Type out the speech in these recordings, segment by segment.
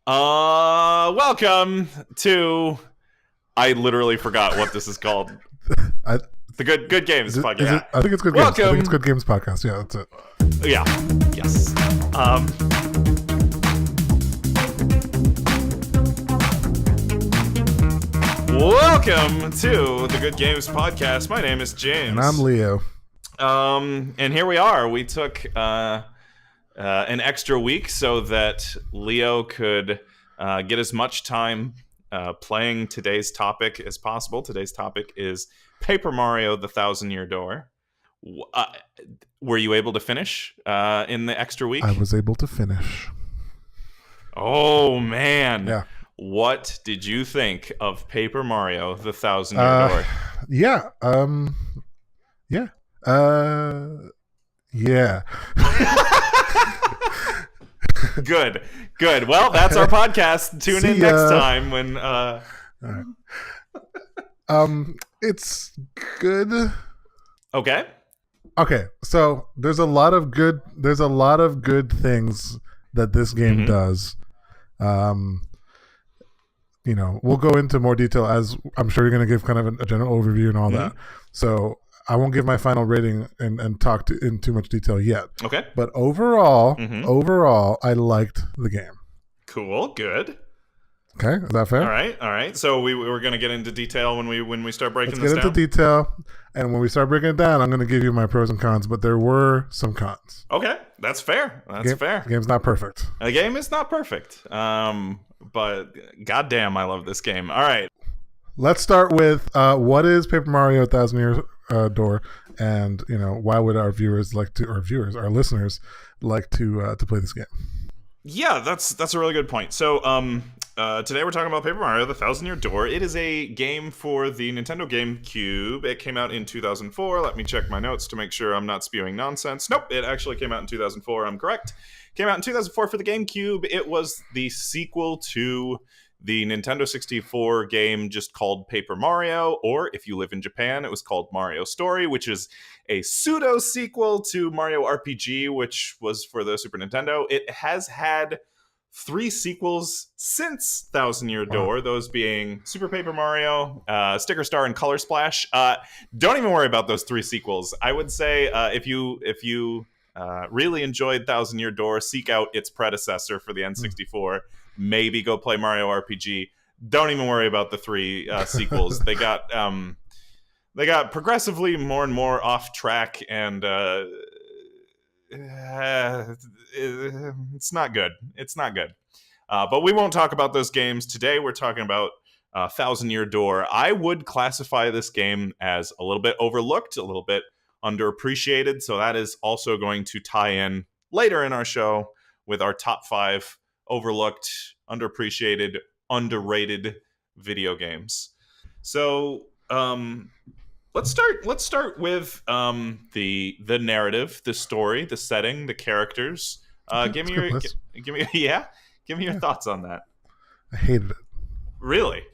Welcome to. I literally forgot what this is called. The Good Games podcast. I think it's Good Games. I think it's Good Games podcast. Yeah, that's it. Yeah. Yes. Welcome to the Good Games podcast. My name is James. And I'm Leo. And here we are. We took an extra week so that Leo could get as much time playing today's topic as possible. Today's topic is Paper Mario: The Thousand-Year Door. Were you able to finish in the extra week? I was able to finish. Oh, man. Yeah. What did you think of Paper Mario: The Thousand-Year Door? Yeah. Yeah. Good. Well, that's our podcast. Tune in next time when. It's good. Okay. So there's a lot of good things that this game does. We'll go into more detail as I'm sure you're going to give kind of a general overview and all that. So I won't give my final rating and talk in too much detail yet. Okay. But overall, I liked the game. Cool. Good. Okay, is that fair? All right. So we're going to get into detail when we start breaking this down. Let's get into detail, and when we start breaking it down, I'm going to give you my pros and cons. But there were some cons. Okay, that's fair. Fair. The game's not perfect. The game is not perfect. But goddamn, I love this game. All right. Let's start with what is Paper Mario: Thousand-Year Door, and why would our listeners like to play this game? Yeah, that's a really good point. So, today we're talking about Paper Mario: The Thousand-Year Door. It is a game for the Nintendo GameCube. It came out in 2004. Let me check my notes to make sure I'm not spewing nonsense. Nope, it actually came out in 2004. I'm correct. Came out in 2004 for the GameCube. It was the sequel to the Nintendo 64 game just called Paper Mario, or if you live in Japan, it was called Mario Story, which is a pseudo-sequel to Mario RPG, which was for the Super Nintendo. It has had 3 sequels since Thousand-Year Door, those being Super Paper Mario, Sticker Star, and Color Splash. Don't even worry about those 3 sequels. I would say if you really enjoyed Thousand-Year Door, seek out its predecessor for the N64. Maybe go play Mario RPG. Don't even worry about the 3 sequels. They got progressively more and more off track, and it's not good. It's not good. But we won't talk about those games today. We're talking about Thousand-Year Door. I would classify this game as a little bit overlooked, a little bit underappreciated. So that is also going to tie in later in our show with our top 5 overlooked, underappreciated, underrated video games. So let's start with the narrative, the story, the setting, the characters. Give me your thoughts on that. I hated it. Really?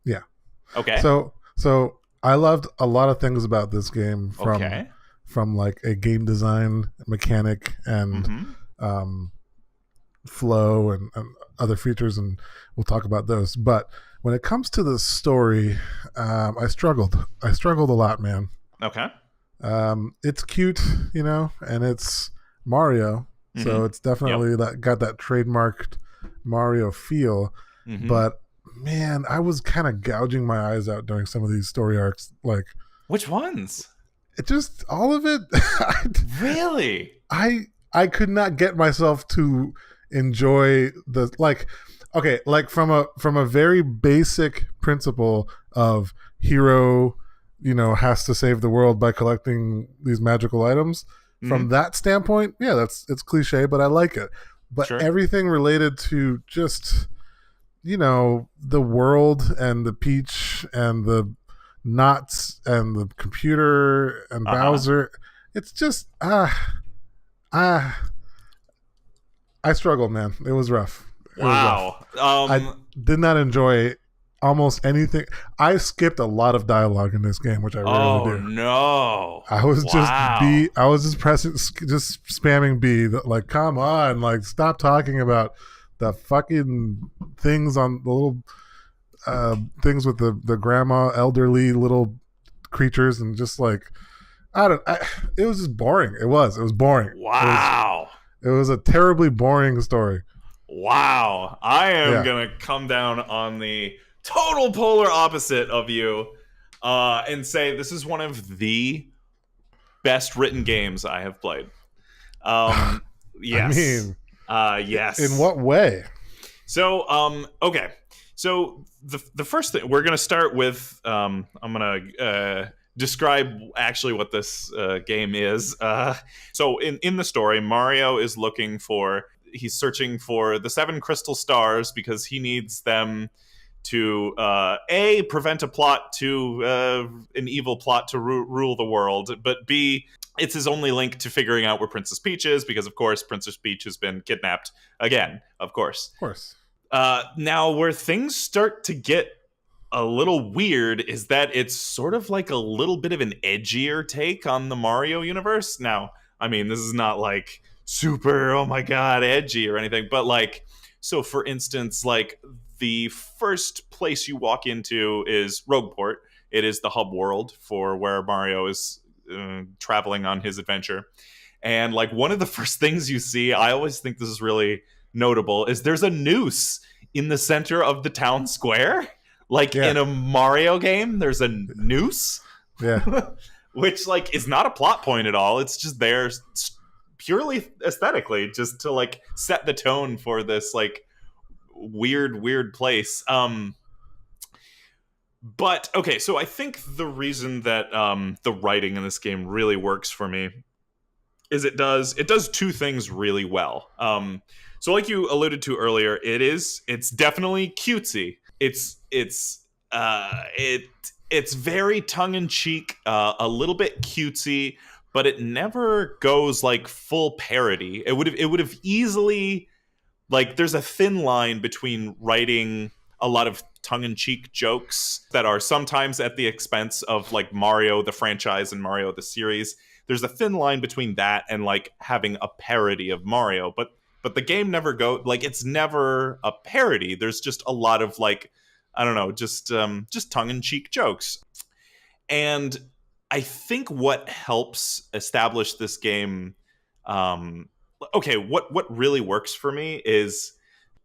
Yeah. Okay. So I loved a lot of things about this game from like a game design mechanic and flow and other features, and we'll talk about those. But when it comes to the story, I struggled a lot, man. Okay. It's cute, and it's Mario, so it's definitely got that trademarked Mario feel. But man, I was kind of gouging my eyes out during some of these story arcs. Like, which ones? It just all of it. Really? I could not get myself to enjoy the from a very basic principle of hero has to save the world by collecting these magical items. From that standpoint, yeah, it's cliche, but I like it. But everything related to just the world and the Peach and the knots and the computer and Bowser, it's just I struggled, man. It was rough. Wow. I did not enjoy almost anything. I skipped a lot of dialogue in this game, which I rarely do. Oh no! I was just pressing, just spamming B. Like, come on, like, stop talking about the fucking things on the little things with the grandma, elderly little creatures, and just like it was just boring. It was boring. Wow. It was a terribly boring story. Wow. I am Yeah. going to come down on the total polar opposite of you and say this is one of the best written games I have played. I Yes. mean, in Yes. what way? So, okay. So the first thing we're gonna start with, I'm gonna describe actually what this game is. So in the story, Mario is he's searching for the 7 crystal stars because he needs them to a prevent a plot to an evil plot to rule the world, but b it's his only link to figuring out where Princess Peach is because of course Princess Peach has been kidnapped again, of course. Of course. Now where things start to get a little weird is that it's sort of like a little bit of an edgier take on the Mario universe. Now, I mean, this is not like super, oh my god, edgy or anything, but like, so for instance, like the first place you walk into is Rogueport. It is the hub world for where Mario is traveling on his adventure. And like one of the first things you see, I always think this is really notable, is there's a noose in the center of the town square. Like in a Mario game, there's a noose. Yeah. Which like is not a plot point at all. It's just there purely aesthetically, just to like set the tone for this like weird place. But okay, so I think the reason that the writing in this game really works for me is it does 2 things really well. So like you alluded to earlier, it's definitely cutesy. It's very tongue in cheek, a little bit cutesy, but it never goes like full parody. It would have easily, like, there's a thin line between writing a lot of tongue-in-cheek jokes that are sometimes at the expense of like Mario the franchise and Mario the series. There's a thin line between that and like having a parody of Mario, but the game never it's never a parody. There's just a lot of like, I don't know, just tongue-in-cheek jokes. And I think what helps establish this game, what really works for me is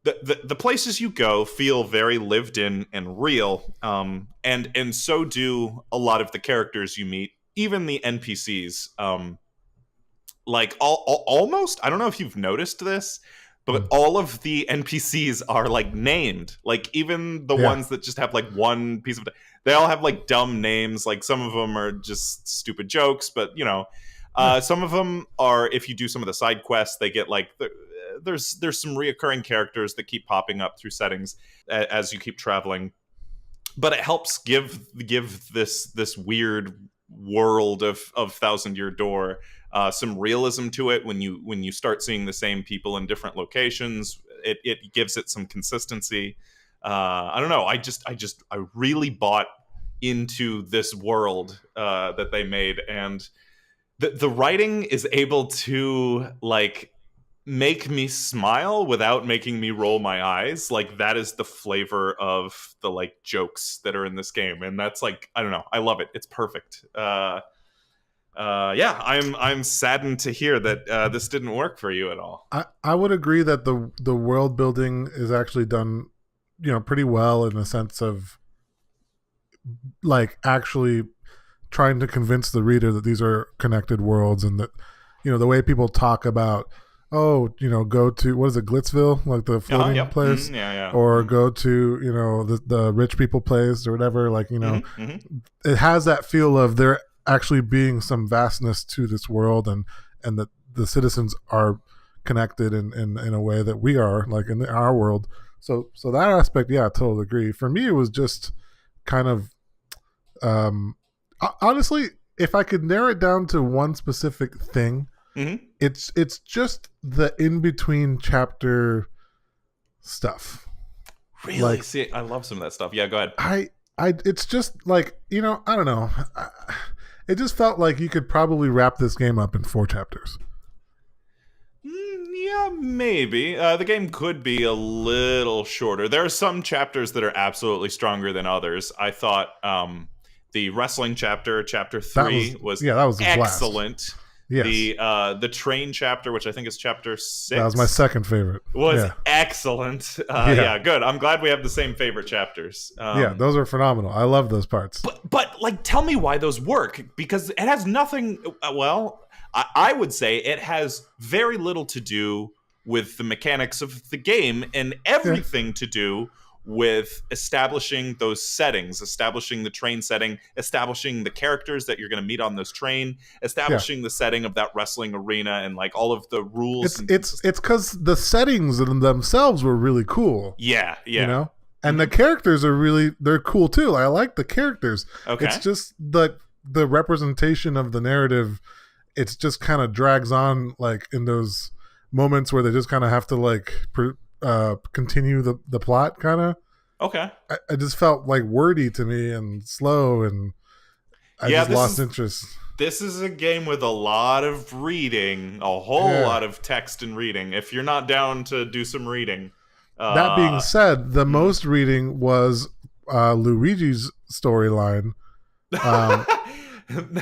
the places you go feel very lived in and real, and so do a lot of the characters you meet, even the NPCs. Like almost, I don't know if you've noticed this, but all of the NPCs are like named. Like even the ones that just have like one piece of, they all have like dumb names. Like some of them are just stupid jokes, but you know, some of them are, if you do some of the side quests, they get like there's some reoccurring characters that keep popping up through settings as you keep traveling. But it helps give this weird world of Thousand Year Door some realism to it. When you start seeing the same people in different locations, it gives it some consistency. I don't know. I really bought into this world that they made, and the writing is able to like make me smile without making me roll my eyes. Like that is the flavor of the like jokes that are in this game, and that's like, I don't know, I love it. It's perfect. I'm saddened to hear that this didn't work for you at all. I would agree that the world building is actually done, pretty well, in the sense of like actually trying to convince the reader that these are connected worlds, and that the way people talk about, go to, what is it, Glitzville, like the floating place, or go to the rich people place or whatever, like it has that feel of there actually being some vastness to this world, and that the citizens are connected in a way that we are, like in our world. So that aspect, I totally agree. For me, it was just kind of honestly, if I could narrow it down to one specific thing, it's just the in-between chapter stuff. Really? Like, see, I love some of that stuff. Yeah, go ahead. It's just like, I don't know. It just felt like you could probably wrap this game up in 4 chapters. Yeah, Yeah, maybe. The game could be a little shorter. There are some chapters that are absolutely stronger than others. I thought the wrestling chapter, chapter That was 3, was yeah, that was a blast. excellent. Yes, The train chapter, which I think is chapter that was my 6, second favorite. was Yeah, excellent. yeah, Yeah, good. I'm glad we have the same favorite chapters. yeah. Those are phenomenal. I love those parts. But like, tell me why those work, because it has nothing. Well, I would say it has very little to do with the mechanics of the game and Yeah, everything to do with establishing those settings, establishing the train setting, establishing the characters that you're going to meet on this train, yeah. establishing the setting of that wrestling arena, and like all of the rules. It's because the settings in themselves were really cool. Yeah, You yeah. know, and the Mhm. characters are they're cool too. I like the characters. It's Okay. just the representation of the narrative. It's just kind of drags on like in those moments where they just kind of have to like continue the plot kind of. Okay. I just felt like wordy to me and slow, and I Yeah, just lost interest. this is a game with a lot of reading, a whole Yeah. lot of text and reading. If you're not down to do some reading, That being uh, said, the mm. most reading was Luigi's storyline, um,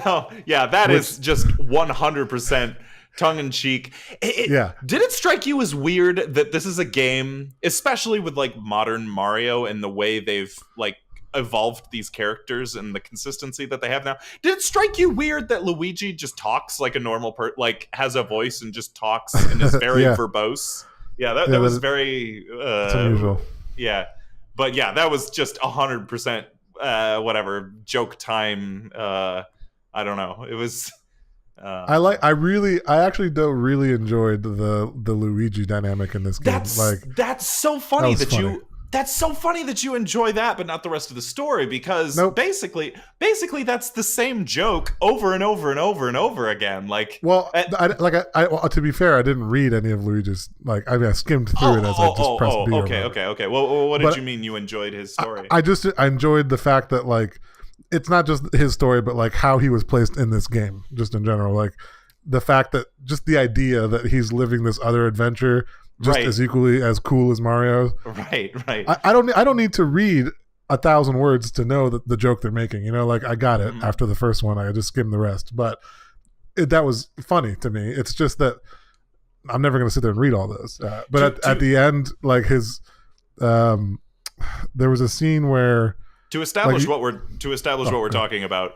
No, yeah, that which is just 100% tongue in cheek. yeah, Did it strike you as weird that this is a game, especially with like modern Mario and the way they've like evolved these characters and the consistency that they have now? Did it strike you weird that Luigi just talks like a normal like has a voice and just talks and is very yeah, verbose? Yeah, yeah. that was very It's unusual. yeah, but yeah, that was just 100% whatever joke time. I don't know. It was. Uh, I actually don't really enjoyed the Luigi dynamic in this game. Like that's so that funny was that funny. you that's so funny that you enjoy that, but not the rest of the story. Because Nope. basically that's the same joke over and over and over and over again. Like, Well, uh, well, to be fair, I didn't read any of Luigi's. Like, I mean, I skimmed through it as I just pressed B. or okay, whatever. okay, okay. Well, what did But you mean you enjoyed his story? I enjoyed the fact that like it's not just his story, but like how he was placed in this game, just in general. Like the fact that just the idea that he's living this other adventure just Right, as equally as cool as Mario. right, right. I don't need to read 1,000 words to know that the joke they're making. You know, like I got it Mhm. after the first one. I just skimmed the rest, but that was funny to me. It's just that I'm never going to sit there and read all those. But at the end, like his, um, there was a scene where To like establish what we're talking about.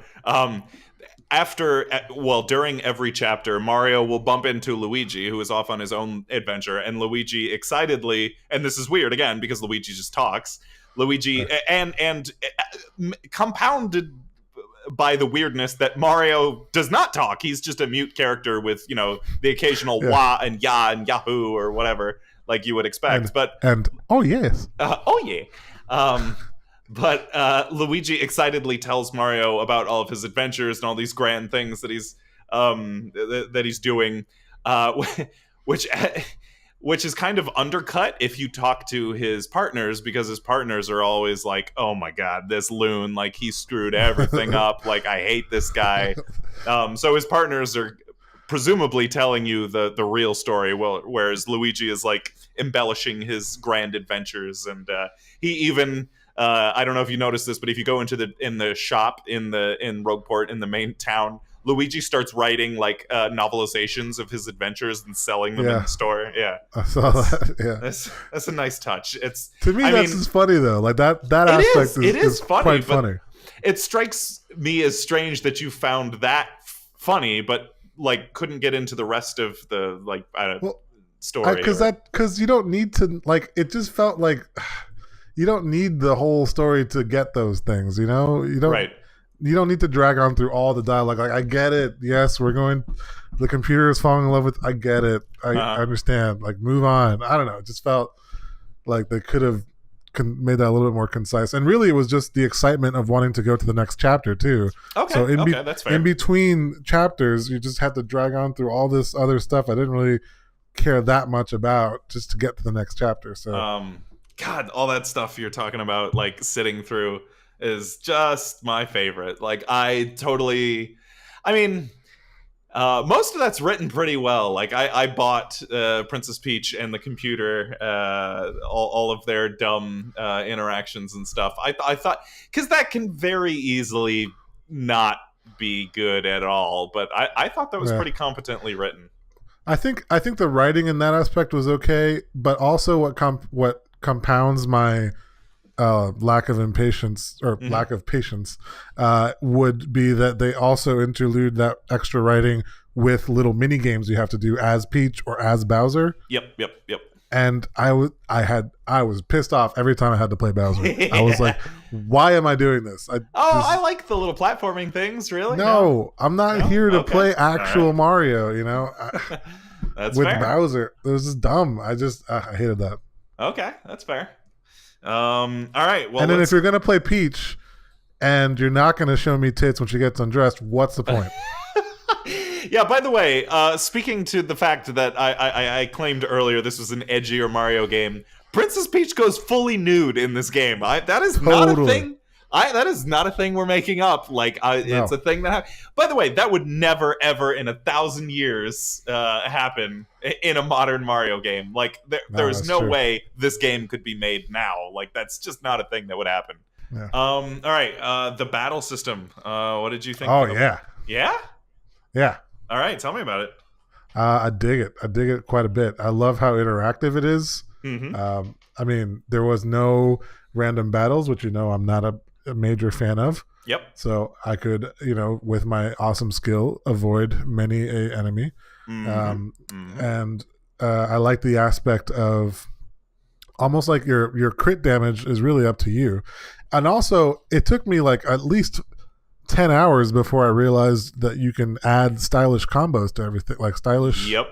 During every chapter, Mario will bump into Luigi, who is off on his own adventure, and Luigi excitedly, and this is weird again because Luigi just talks. Luigi and compounded by the weirdness that Mario does not talk. He's just a mute character with, the occasional yeah, wah and ya and yahoo or whatever, like you would expect. But and oh yes, oh yeah. But Luigi excitedly tells Mario about all of his adventures and all these grand things that he's doing, which which is kind of undercut if you talk to his partners, because his partners are always like, "Oh my god, this loon! Like he screwed everything up! Like I hate this guy." So his partners are presumably telling you the real story, whereas Luigi is like embellishing his grand adventures, and he even. I don't know if you noticed this, but if you go into the shop in Rogueport in the main town, Luigi starts writing like novelizations of his adventures and selling them in yeah, the store. Yeah, I saw that. Yeah, that's a nice touch. It's to me I that's mean, just funny though. Like that it aspect it is is funny, quite but funny. it strikes me as strange that you found that funny, but like couldn't get into the rest of the like Well, story. Because you don't need to like. It just felt like you don't need the whole story to get those things. You know, Right. you don't need to drag on through all the dialogue. Like I get it. Yes, we're going. The computer is falling in love with. I get it. I understand. Like move on. I don't know. It just felt like they could have made that a little bit more concise. And really, it was just the excitement of wanting to go to the next chapter too. Okay. So That's fair. in between chapters, you just had to drag on through all this other stuff. I didn't really care that much about just to get to the next chapter. So God, all that stuff you're talking about, like sitting through, is just my favorite. Like, I mean, Most of that's written pretty well. Like I bought Princess Peach and the computer, all of their dumb interactions and stuff. I thought because that can very easily not be good at all, but I thought that was Yeah. pretty competently written. I think the writing in that aspect was okay, but also what compounds my lack of impatience or Mm-hmm. lack of patience would be that they also interlude that extra writing with little mini games you have to do as Peach or as Bowser. Yep. And I was pissed off every time I had to play Bowser. I was like, why am I doing this? I like the little platforming things. Really? No, I'm not No? here to Okay. play All actual right. Mario. That's With fair. Bowser, it was just dumb. I hated that. Okay, that's fair. All right. Well, And then if let's. you're gonna play Peach and you're not gonna show me tits when she gets undressed, what's the point? Yeah. By the way, speaking to the fact that I claimed earlier this was an edgier Mario game, Princess Peach goes fully nude in this game. That is not a Totally. thing. That is not a thing we're making up. Like, it's No. a thing that. By the way, that would never, ever in 1,000 years happen in a modern Mario game. Like, there No, is that's no true. way this game could be made now. Like, that's just not a thing that would happen. Yeah. All right. The battle system. What did you think? Oh yeah. Yeah. Yeah. All right. Tell me about it. I dig it. I dig it quite a bit. I love how interactive it is. Mm-hmm. I mean, there was no random battles, which I'm not a major fan of. Yep. So I could, with my awesome skill, avoid many a enemy. And I like the aspect of almost like your crit damage is really up to you. And also, it took me like at least 10 hours before I realized that you can add stylish combos to everything, like stylish. Yep.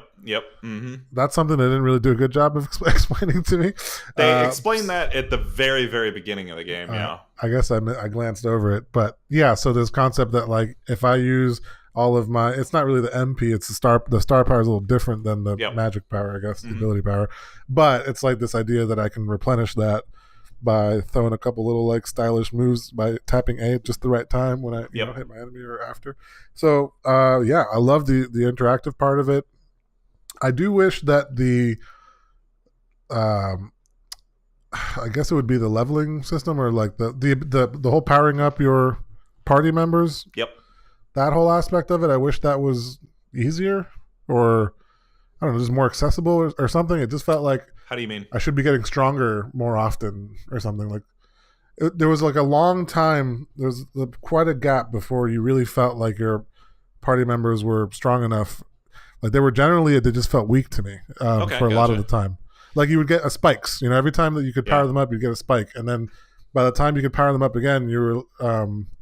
Mm-hmm. That's something they didn't really do a good job of explaining to me. They explained that at the very, very beginning of the game. Yeah. I guess I glanced over it, but yeah. So this concept that like if I use all of my, it's not really the MP, it's the star. The star power is a little different than the Yep. magic power, I guess, the ability power. But it's like this idea that I can replenish that by throwing a couple little like stylish moves by tapping A at just the right time when I Yep. hit my enemy or after. So yeah, I love the interactive part of it. I do wish that the I guess it would be the leveling system or like the whole powering up your party members. Yep. That whole aspect of it, I wish that was easier or I don't know, just more accessible or something. It just felt like How do you mean? I should be getting stronger more often or something. Like there was like a long time. There was quite a gap before you really felt like your party members were strong enough. Like they just felt weak to me Okay, for a lot of gotcha. the time. Like you would get a spikes, every time that you could power Yeah. them up, you get a spike, and then by the time you could power them up again, you were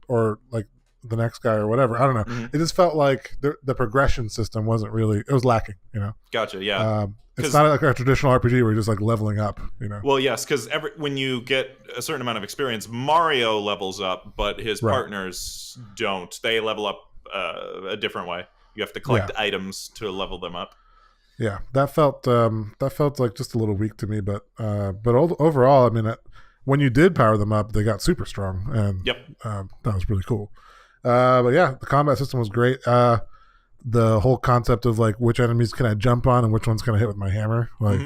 or like the next guy or whatever. I don't know. Mhm. It just felt like the progression system wasn't really. It was lacking. Gotcha. Yeah. It's 'Cause- not like a traditional RPG where you're just like leveling up. Well, yes, because when you get a certain amount of experience, Mario levels up, but his Right. partners don't. They level up a different way. You have to collect items to level them up. Yeah, that felt like just a little weak to me, but overall, I mean, when you did power them up, they got super strong, and Yep. that was really cool. But yeah, the combat system was great. The whole concept of like which enemies can I jump on and which ones can I hit with my hammer, like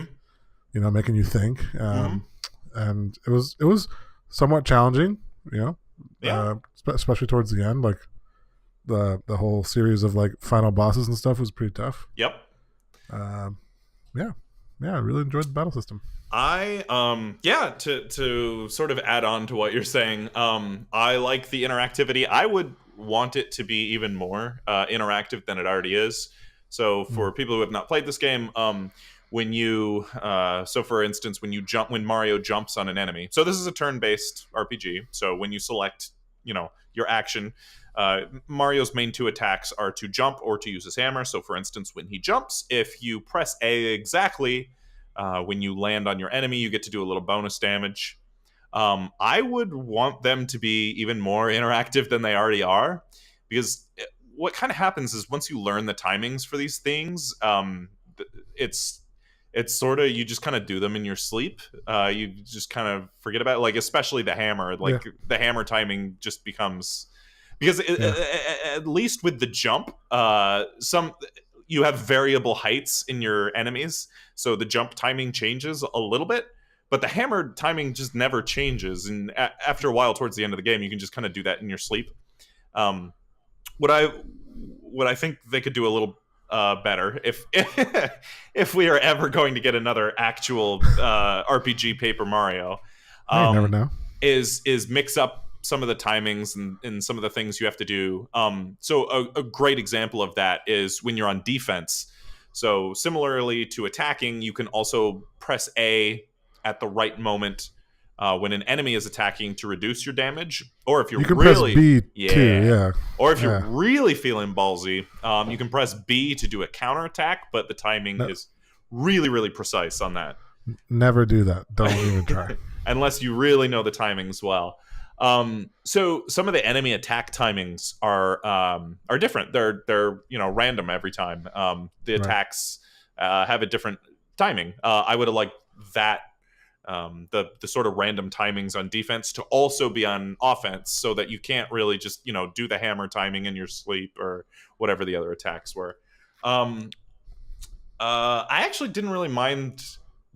making you think, and it was somewhat challenging, Yeah. especially towards the end, like the whole series of like final bosses and stuff was pretty tough. Yep. Yeah, I really enjoyed the battle system. To sort of add on to what you're saying, I like the interactivity. I would want it to be even more interactive than it already is. So for people who have not played this game, when you so for instance, when Mario jumps on an enemy, so this is a turn-based RPG, so when you select your action, Mario's main two attacks are to jump or to use his hammer. So for instance, when he jumps, if you press A exactly, when you land on your enemy, you get to do a little bonus damage. I would want them to be even more interactive than they already are, because what kind of happens is once you learn the timings for these things, it's sort of, you just kind of do them in your sleep. You just kind of forget about it. Like especially the hammer, like the hammer timing just becomes because Yeah. at least with the jump, some you have variable heights in your enemies, so the jump timing changes a little bit. But the hammer timing just never changes, and after a while, towards the end of the game, you can just kind of do that in your sleep. Um, what I what I think they could do a little better if we are ever going to get another actual RPG Paper Mario, I never um, know. is mix up some of the timings and some of the things you have to do. So a great example of that is when you're on defense. So similarly to attacking, you can also press A at the right moment when an enemy is attacking to reduce your damage, or if You you're can press really B too. yeah, Yeah. or if you're Yeah. really feeling ballsy, you can press B to do a counterattack, but the timing No, is really, really precise on that. never do that. Don't even try. Unless you really know the timings well. So some of the enemy attack timings are different. They're random every time. The Right. attacks have a different timing. I would have liked that the sort of random timings on defense to also be on offense, so that you can't really just do the hammer timing in your sleep or whatever the other attacks were. Um, I actually didn't really mind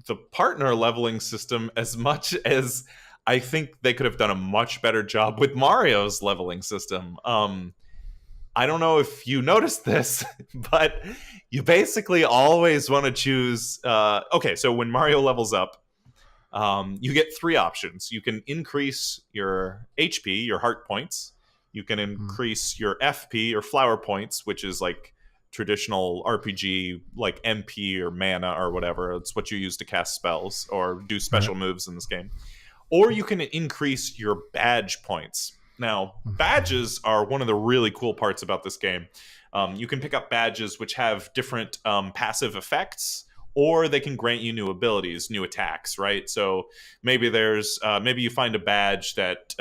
the partner leveling system as much as I think they could have done a much better job with Mario's leveling system. I don't know if you noticed this, but you basically always want to choose. Okay, so when Mario levels up, you get three options. You can increase your HP, your heart points. You can Mm. increase your FP, or flower points, which is like traditional RPG, like MP or mana or whatever. It's what you use to cast spells or do Right. special moves in this game. Or you can increase your badge points. Now, badges are one of the really cool parts about this game. You can pick up badges which have different passive effects, or they can grant you new abilities, new attacks, right? So maybe you find a badge that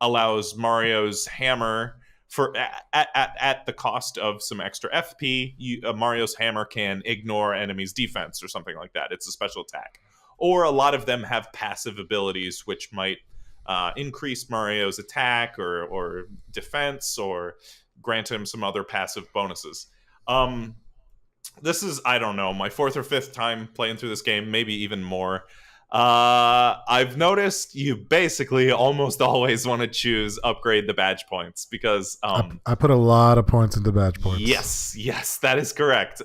allows Mario's hammer for at the cost of some extra FP. Mario's hammer can ignore enemies' defense or something like that. It's a special attack. Or a lot of them have passive abilities which might increase Mario's attack or defense, or grant him some other passive bonuses. Um, this is, I don't know, my fourth or fifth time playing through this game, maybe even more. I've noticed you basically almost always want to choose upgrade the badge points, because I put a lot of points into badge points. yes, that is correct.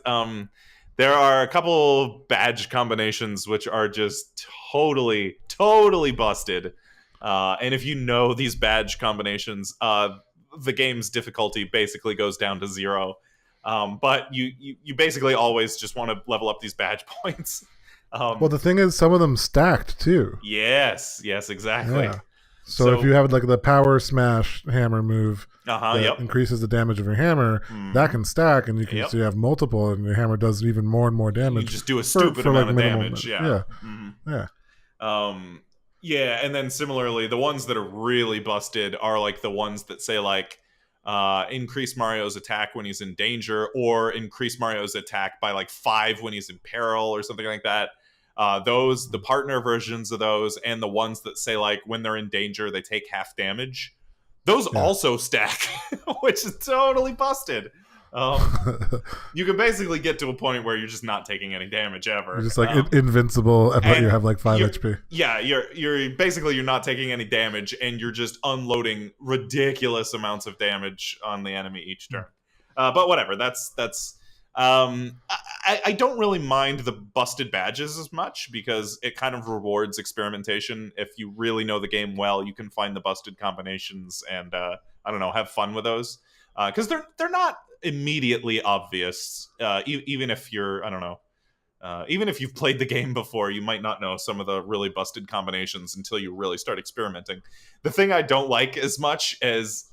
There are a couple badge combinations which are just totally busted. And if you know these badge combinations, the game's difficulty basically goes down to zero. But you basically always just want to level up these badge points. Well, the thing is, some of them stacked too. Yes, exactly. Yeah. So if you have like the power smash hammer move that Yep. increases the damage of your hammer, Mhm. that can stack, and you can Yep. so you have multiple, and your hammer does even more and more You damage. just do a stupid amount of damage. Yeah. Mhm. Yeah. Yeah, and then similarly, the ones that are really busted are like the ones that say like increase Mario's attack when he's in danger, or increase Mario's attack by like 5 when he's in peril, or something like that. The partner versions of those, and the ones that say like when they're in danger they take half damage, those Yeah. also stack, which is totally busted. You can basically get to a point where you're just not taking any damage ever. You're just like invincible, but and you have like 5 HP. Yeah, you're basically you're not taking any damage, and you're just unloading ridiculous amounts of damage on the enemy each turn. But whatever, that's. I don't really mind the busted badges as much, because it kind of rewards experimentation. If you really know the game well, you can find the busted combinations and I don't know, have fun with those, because they're not immediately obvious. Even if you're, I don't know, even if you've played the game before, you might not know some of the really busted combinations until you really start experimenting. The thing I don't like as much as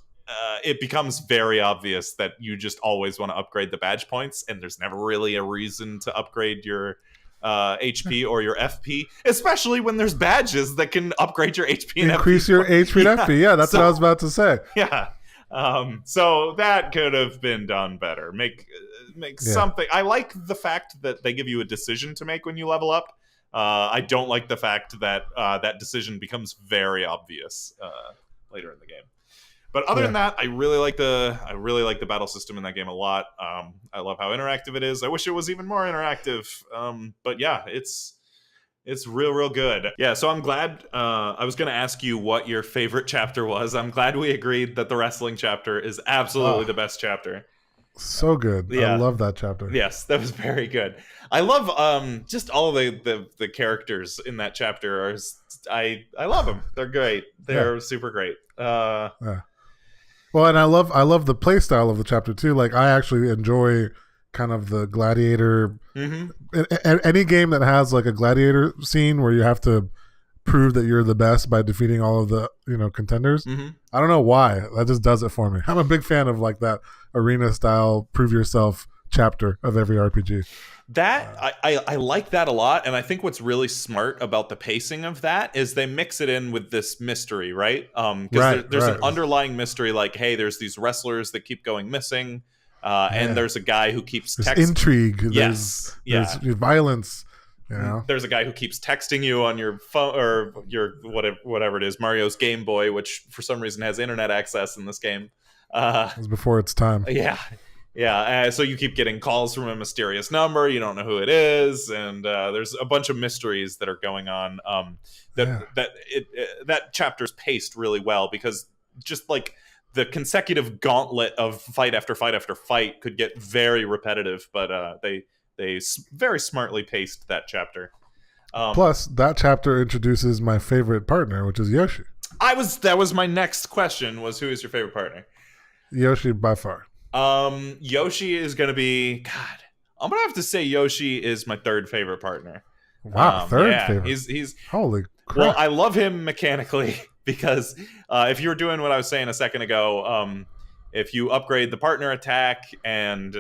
it becomes very obvious that you just always want to upgrade the badge points, and there's never really a reason to upgrade your HP or your FP, especially when there's badges that can upgrade your HP and Increase FP. your HP and FP. Yeah, that's what I was about to say. Yeah. So that could have been done better. Make something. I like the fact that they give you a decision to make when you level up. I don't like the fact that that decision becomes very obvious later in the game. But other than Yeah. that, I really like the battle system in that game a lot. I love how interactive it is. I wish it was even more interactive. But yeah, it's real good. Yeah, so I'm glad. I was going to ask you what your favorite chapter was. I'm glad we agreed that the wrestling chapter is absolutely the Ah, best chapter. so good. I Yeah, love that chapter. yes, that was very good. I love just all the characters in that chapter are I love them. They're great. Yeah. They're super great. Yeah. Well, and I love the play style of the chapter too. Like I actually enjoy kind of the gladiator. Mhm. Any game that has like a gladiator scene where you have to prove that you're the best by defeating all of the contenders. Mhm. I don't know why that just does it for me. I'm a big fan of like that arena style prove yourself chapter of every RPG. That I like that a lot, and I think what's really smart about the pacing of that is they mix it in with this mystery, right? Because Right, there's an right. underlying mystery, like, hey, there's these wrestlers that keep going missing, and Yeah. there's a guy who keeps There's intrigue. Yes, There's yeah. violence. You know. There's a guy who keeps texting you on your phone or your whatever it is, Mario's Game Boy, which for some reason has internet access in this game. It was before its time. Yeah, yeah. So you keep getting calls from a mysterious number. You don't know who it is, and there's a bunch of mysteries that are going on. Yeah. That chapter's paced really well because just like the consecutive gauntlet of fight after fight after fight could get very repetitive, but they very smartly paced that chapter. Plus, that chapter introduces my favorite partner, which is Yoshi. That was my next question was who is your favorite partner? Yoshi by far. Yoshi is gonna be God. I'm gonna have to say Yoshi is my third favorite partner. Wow, third Yeah, favorite. he's Holy crap. well, I love him mechanically because if you were doing what I was saying a second ago, if you upgrade the partner attack and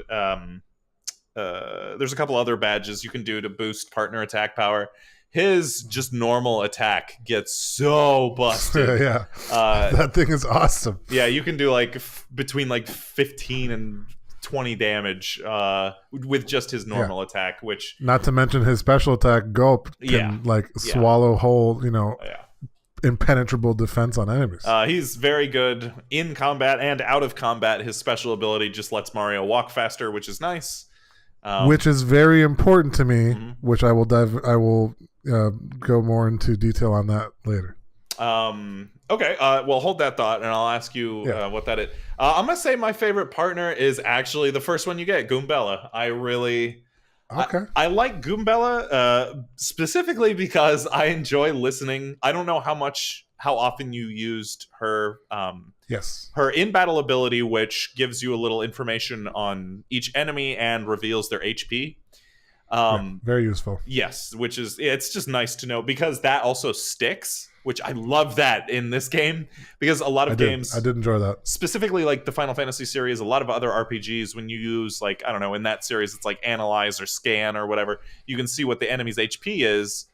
there's a couple other badges you can do to boost partner attack power. His just normal attack gets so busted. Yeah. That thing is awesome. Yeah, you can do like between like 15 and 20 damage with just his normal attack, which Not to mention his special attack Gulp can swallow whole, impenetrable defense on enemies. He's very good in combat and out of combat. His special ability just lets Mario walk faster, which is nice. Which is very important to me, Mhm. which I will go more into detail on that later. Okay. Well, hold that thought, and I'll ask you what that is. I'm gonna say my favorite partner is actually the first one you get, Goombella. I like Goombella specifically because I enjoy listening. I don't know how often you used her. Yes. Her in-battle ability, which gives you a little information on each enemy and reveals their HP. Very useful. Yes, it's just nice to know because that also sticks, which I love that in this game because a lot of games I did enjoy that. specifically like the Final Fantasy series, a lot of other RPGs when you use like I don't know in that series it's like analyze or scan or whatever, you can see what the enemy's HP is,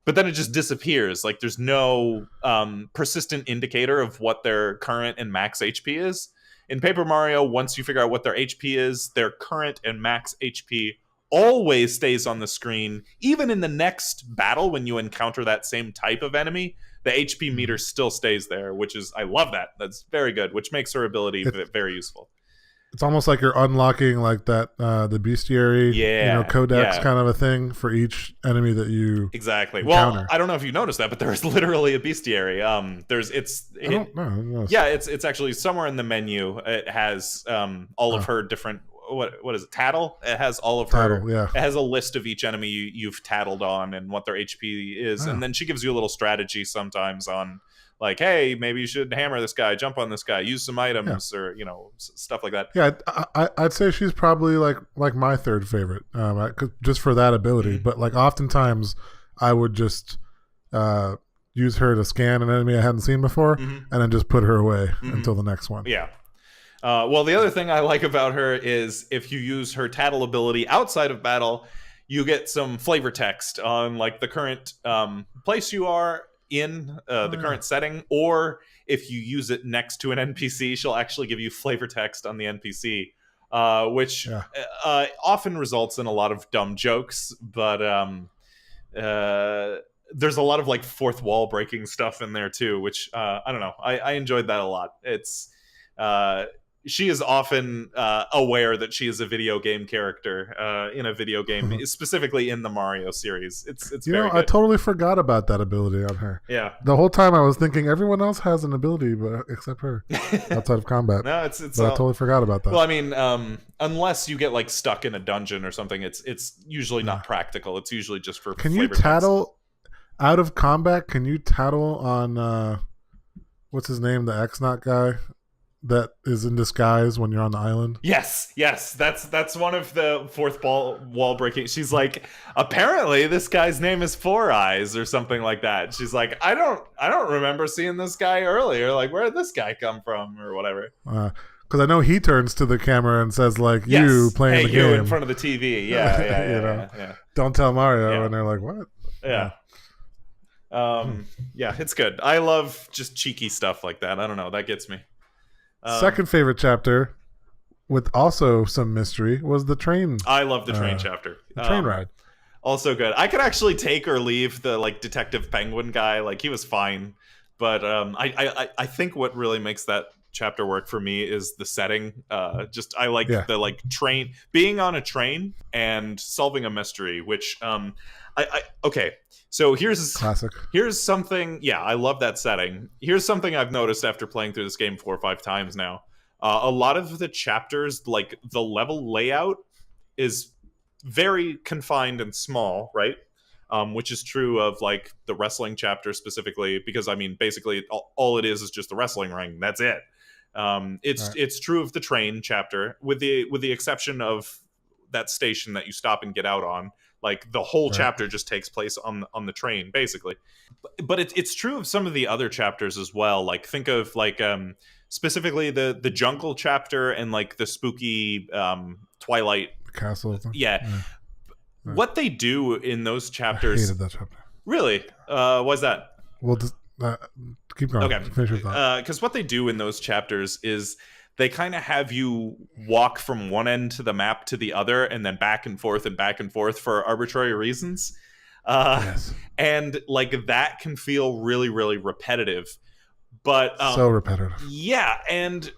but then it just disappears. Like there's no persistent indicator of what their current and max HP is. In Paper Mario, once you figure out what their HP is, their current and max HP always stays on the screen. Even in the next battle, when you encounter that same type of enemy, the HP meter still stays there, which is, I love that. That's very good, which makes her ability very useful. It's almost like you're unlocking like that the bestiary, codex kind of a thing for each enemy that you encounter. Well, I don't know if you noticed that, but there's literally a bestiary. It's actually somewhere in the menu. It has all of her different. What is it? Tattle. It has all of her. It has a list of each enemy you've tattled on and what their HP is, and then she gives you a little strategy sometimes on. Like, hey, maybe you should hammer this guy, jump on this guy, use some items, or stuff like that. Yeah, I'd say she's probably like my third favorite, just for that ability. Mm-hmm. But like oftentimes, I would just use her to scan an enemy I hadn't seen before, and then just put her away until the next one. Yeah. Well, the other thing I like about her is if you use her tattle ability outside of battle, you get some flavor text on like the current place you are in the current setting, or if you use it next to an NPC, she'll actually give you flavor text on the NPC, which often results in a lot of dumb jokes, but there's a lot of like fourth wall breaking stuff in there too, which I don't know. I enjoyed that a lot. she is often aware that she is a video game character in a video game, specifically in the Mario series. It's You know, very I good. totally forgot about that ability on her. Yeah. The whole time I was thinking everyone else has an ability, but except her, outside of combat. No, it's But I totally forgot about that. well, I mean, unless you get like stuck in a dungeon or something, it's usually not practical. It's usually just for. Can you flavor text. tattle out of combat? Can you tattle on what's his name, the X-Naut guy that is in disguise when you're on the island? Yes, that's one of the fourth wall breaking. She's like, apparently this guy's name is Four Eyes or something like that. She's like, I don't remember seeing this guy earlier. Like, where did this guy come from or whatever? Because I know he turns to the camera and says like, Yes. "You playing hey, the you game in front of the TV." Yeah, yeah. Don't tell Mario, Yeah. and they're like, "What?" Yeah. Yeah, it's good. I love just cheeky stuff like that. I don't know, that gets me. Second favorite chapter, with also some mystery, was the train. I love the train chapter. The train ride. Also good. I could actually take or leave the like Detective Penguin guy. Like he was fine, but I think what really makes that chapter work for me is the setting. Just I like the like train, being on a train and solving a mystery. Which okay. So here's classic. Here's something. Yeah, I love that setting. Here's something I've noticed after playing through this game 4 or 5 times now. A lot of the chapters, like the level layout, is very confined and small, right? Which is true of like the wrestling chapter specifically, because I mean, basically all it is just the wrestling ring. That's it. It's true of the train chapter, with the exception of that station that you stop and get out on. Like the whole chapter just takes place on the train, basically. But it's true of some of the other chapters as well. Like think of like specifically the jungle chapter and like the spooky Twilight castle thing. Yeah. What they do in those chapters. I hated that chapter. Really? Why's that? Well, just, keep going. Okay. Finish your thought. Because what they do in those chapters is they kind of have you walk from one end to the map to the other and then back and forth for arbitrary reasons. Yes. And like that can feel really, really repetitive. But so repetitive. Yeah, and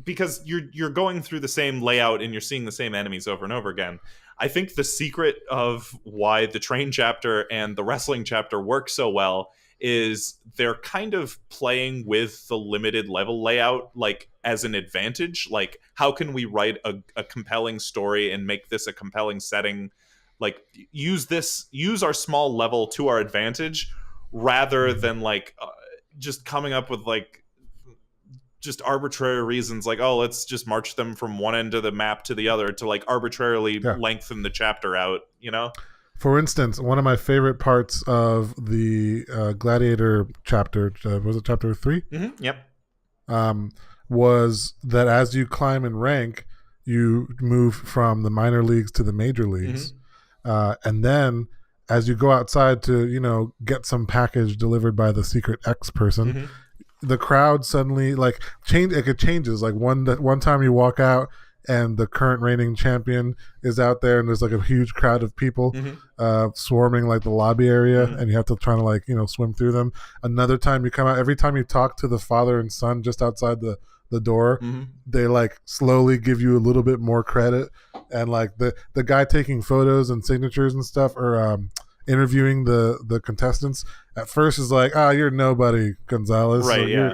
because you're going through the same layout and you're seeing the same enemies over and over again. I think the secret of why the train chapter and the wrestling chapter work so well is they're kind of playing with the limited level layout like as an advantage. Like, how can we write a compelling story and make this a compelling setting? Like, use our small level to our advantage rather than like just coming up with like just arbitrary reasons like, oh, let's just march them from one end of the map to the other to like arbitrarily lengthen the chapter out, you know? For instance, one of my favorite parts of the Gladiator chapter, was it chapter 3? Mm-hmm. Yep. Was that as you climb in rank, you move from the minor leagues to the major leagues. Mm-hmm. And then as you go outside to, you know, get some package delivered by the secret X person, mm-hmm. the crowd suddenly like it changes. Like one time you walk out and the current reigning champion is out there and there's like a huge crowd of people mm-hmm. Swarming like the lobby area, mm-hmm. and you have to try to like, you know, swim through them. Another time you come out, every time you talk to the father and son just outside the door, mm-hmm. they like slowly give you a little bit more credit. And like the guy taking photos and signatures and stuff, or interviewing the contestants at first is like, you're nobody, Gonzalez. Right, so yeah.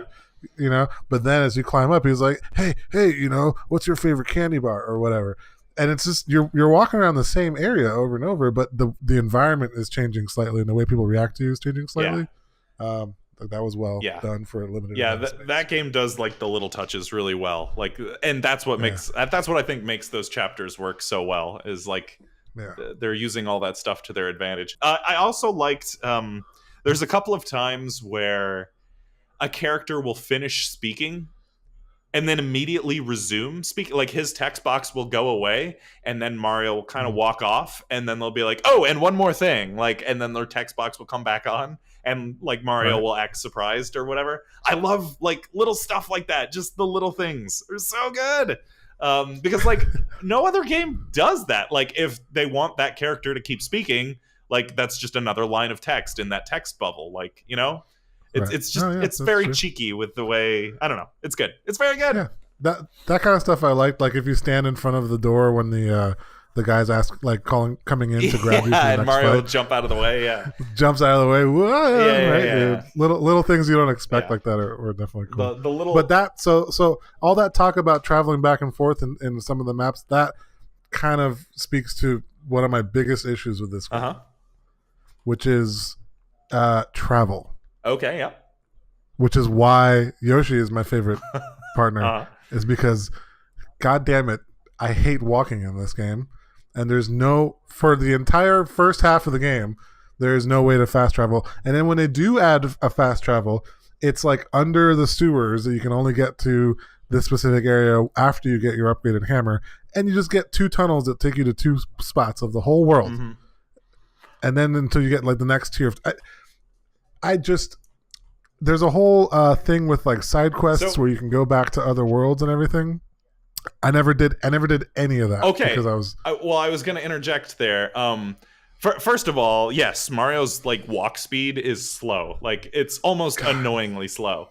You know, but then as you climb up, he's like, hey, you know, what's your favorite candy bar or whatever. And it's just you're walking around the same area over and over, but the environment is changing slightly and the way people react to you is changing slightly. Yeah. That was done for a limited. Yeah, that game does like the little touches really well. Like, and that's what makes that's what I think makes those chapters work so well. Is like they're using all that stuff to their advantage. I also liked. There's a couple of times where a character will finish speaking and then immediately resume speaking. Like his text box will go away and then Mario will kind of walk off and then they'll be like, oh, and one more thing. Like, and then their text box will come back on and like Mario will act surprised or whatever. I love like little stuff like that. Just the little things are so good. Because like no other game does that. Like if they want that character to keep speaking, like that's just another line of text in that text bubble. Like, you know? It's Right. it's Oh just yeah, it's that's very true. cheeky with the way, I don't know. It's good. It's very good. Yeah, that kind of stuff I liked. Like if you stand in front of the door when the guys ask like coming in to grab you for Yeah, the and next Mario will fight, jump out of the way. Yeah, jumps out of the way. yeah, Whoa, yeah, right? yeah, Little things you don't expect yeah. like that are definitely cool. The But little that so all that talk about traveling back and forth in some of the maps, that kind of speaks to one of my biggest issues with this game, uh-huh. which is travel. Okay, yeah. Which is why Yoshi is my favorite partner, Uh-huh. is because God damn it, I hate walking in this game. And there's no, for the entire first half of the game, there is no way to fast travel. And then when they do add a fast travel, it's like under the sewers that you can only get to this specific area after you get your upgraded hammer. And you just get 2 tunnels that take you to 2 spots of the whole world. Mm-hmm. And then until you get like the next tier of. I just. There's a whole thing with like side quests where you can go back to other worlds and everything. I never did any of that. Okay. Because I was I was going to interject there. First of all, yes, Mario's like walk speed is slow. Like it's almost annoyingly slow.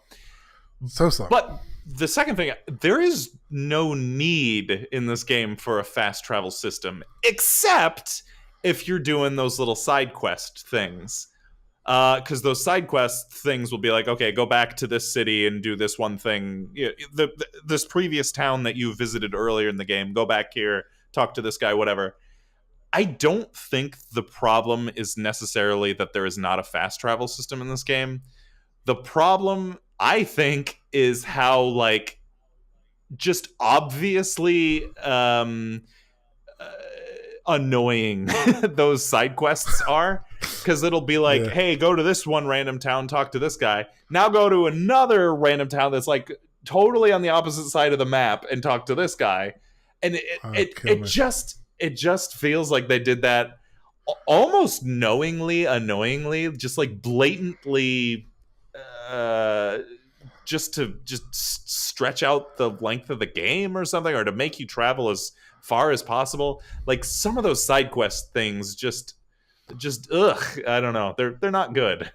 so slow. But the second thing, there is no need in this game for a fast travel system, except if you're doing those little side quest things. Because those side quest things will be like, okay, go back to this city and do this one thing. This previous town that you visited earlier in the game, go back here, talk to this guy, whatever. I don't think the problem is necessarily that there is not a fast travel system in this game. The problem, I think, is how, like, just obviously annoying those side quests are. Because it'll be like, hey, go to this one random town, talk to this guy. Now go to another random town that's like totally on the opposite side of the map and talk to this guy. And it just feels like they did that almost knowingly, annoyingly, just like blatantly, just to stretch out the length of the game or something, or to make you travel as far as possible. Like some of those side quest things just I don't know, they're not good.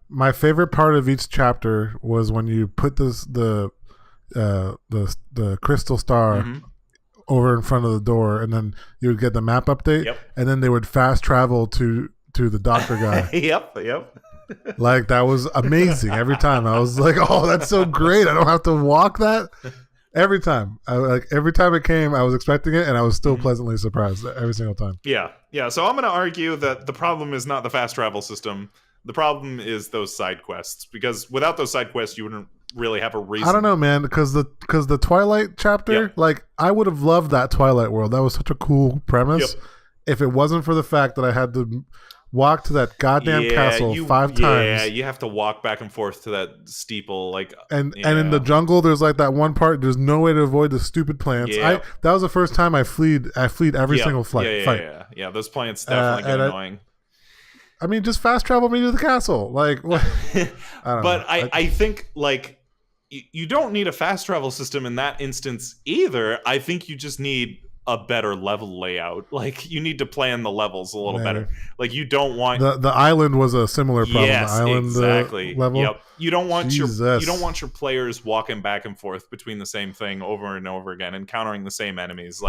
My favorite part of each chapter was when you put the crystal star over in front of the door, and then you would get the map update, and then they would fast travel to the doctor guy. Yep. Like that was amazing. Every time I was like, oh, that's so great, I don't have to walk that. Every time it came, I was expecting it, and I was still pleasantly surprised every single time. Yeah. So I'm going to argue that the problem is not the fast travel system. The problem is those side quests, because without those side quests, you wouldn't really have a reason. I don't know, man, because the Twilight chapter, like I would have loved that Twilight world. That was such a cool premise. If it wasn't for the fact that I had to walk to that goddamn castle 5 times. Yeah, you have to walk back and forth to that steeple, like, and in the jungle, there's like that one part. There's no way to avoid the stupid plants. That was the first time I fleed every single fight. Yeah. Those plants definitely get annoying. I mean, just fast travel me to the castle, like. What? I think like you don't need a fast travel system in that instance either. I think you just need a better level layout. Like you need to plan the levels a little better. Like you don't want the island was a similar problem. Yes, the island exactly. Level. Yep. You don't want your players walking back and forth between the same thing over and over again, encountering the same enemies.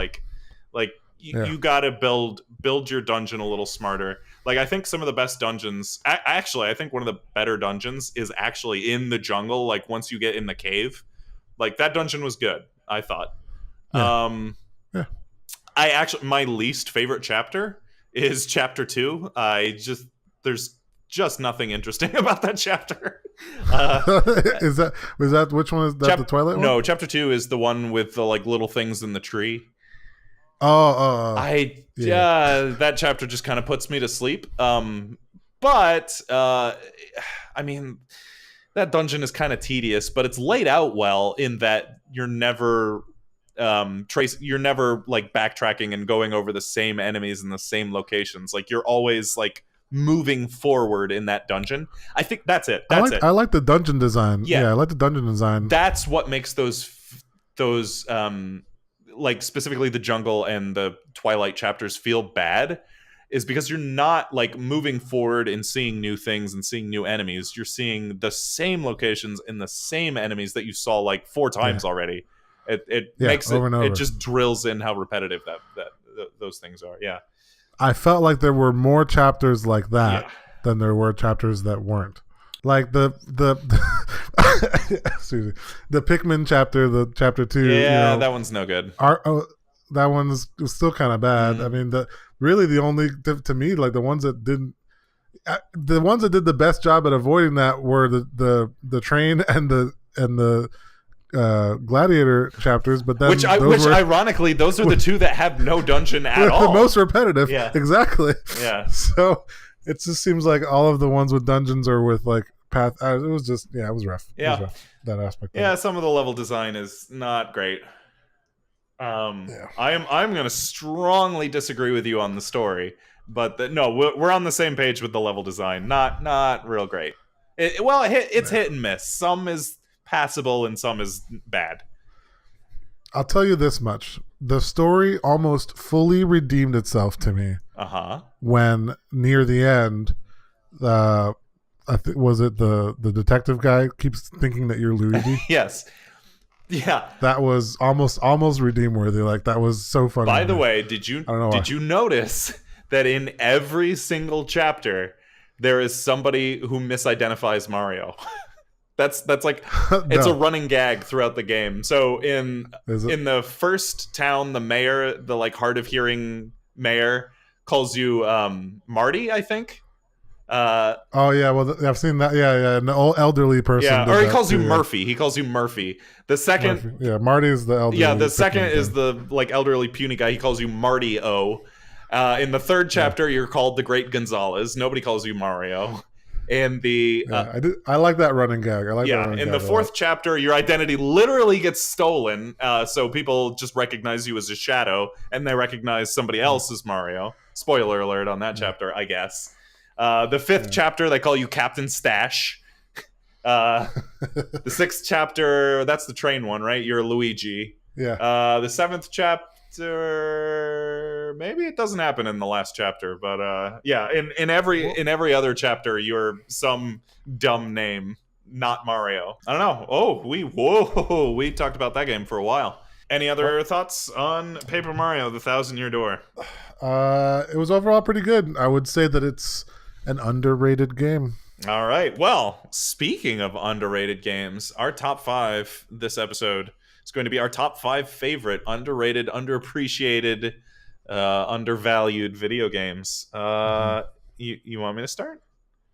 You got to build your dungeon a little smarter. Like I think some of the best dungeons, actually, I think one of the better dungeons is actually in the jungle. Like once you get in the cave, like that dungeon was good, I thought. Yeah. I actually, my least favorite chapter is chapter 2. There's just nothing interesting about that chapter. Was that which one is that? The Twilight one? No, chapter 2 is the one with the like little things in the tree. That chapter just kind of puts me to sleep. But I mean, that dungeon is kind of tedious, but it's laid out well in that you're never like backtracking and going over the same enemies in the same locations. Like you're always like moving forward in that dungeon. I think that's it. I like the dungeon design. Yeah, I like the dungeon design. That's what makes those like specifically the jungle and the Twilight chapters feel bad, is because you're not like moving forward and seeing new things and seeing new enemies. You're seeing the same locations and the same enemies that you saw like 4 Yeah. times already. It Yeah, makes over and over. it just drills in how repetitive those things are. Yeah. I felt like there were more chapters like that Yeah. than there were chapters that weren't. Like the excuse me, the Pikmin chapter, the chapter 2. Yeah, that one's no good. That one's still kind of bad. Mhm. I mean, the only to me, like the ones that did the best job at avoiding that were the train and the gladiator chapters, but then which ironically those are the two that have no dungeon at all. The most repetitive. Yeah. Exactly. Yeah. So it just seems like all of the ones with dungeons are with like path. It was just it was rough. Yeah. It was rough, that aspect. Yeah, some of the level design is not great. I'm going to strongly disagree with you on the story, but no, we're on the same page with the level design. Not real great. It's hit and miss. Some is passable and some is bad. I'll tell you this much: the story almost fully redeemed itself to me. When near the end, was it the detective guy keeps thinking that you're Luigi? Yes. Yeah. That was almost redeem worthy. Like that was so funny. By the way, did you notice that in every single chapter there is somebody who misidentifies Mario? That's like it's a running gag throughout the game. So in the first town, the mayor, the like hard of hearing mayor, calls you Marty, I think. Oh yeah, well I've seen that. Yeah, an old elderly person. Yeah, or he calls you Murphy. He calls you Murphy. The second, Murphy. Yeah, Marty is the elderly. Yeah, the second is the like elderly puny guy. He calls you Marty O. In the third chapter, you're called the Great Gonzalez. Nobody calls you Mario. And I like that running gag. I like that running in gag the fourth chapter, your identity literally gets stolen, so people just recognize you as a shadow, and they recognize somebody else as Mario. Spoiler alert on that chapter, I guess. The fifth chapter, they call you Captain Stash. The sixth chapter, that's the train one, right? You're Luigi. Yeah. The seventh chapter, maybe it doesn't happen in the last chapter, but yeah, in every other chapter, you're some dumb name, not Mario. I don't know. Oh, we talked about that game for a while. Any other thoughts on Paper Mario: The Thousand-Year Door? It was overall pretty good. I would say that it's an underrated game. All right. Well, speaking of underrated games, our top 5 this episode is going to be our top 5 favorite underrated, underappreciated, undervalued video games. You want me to start?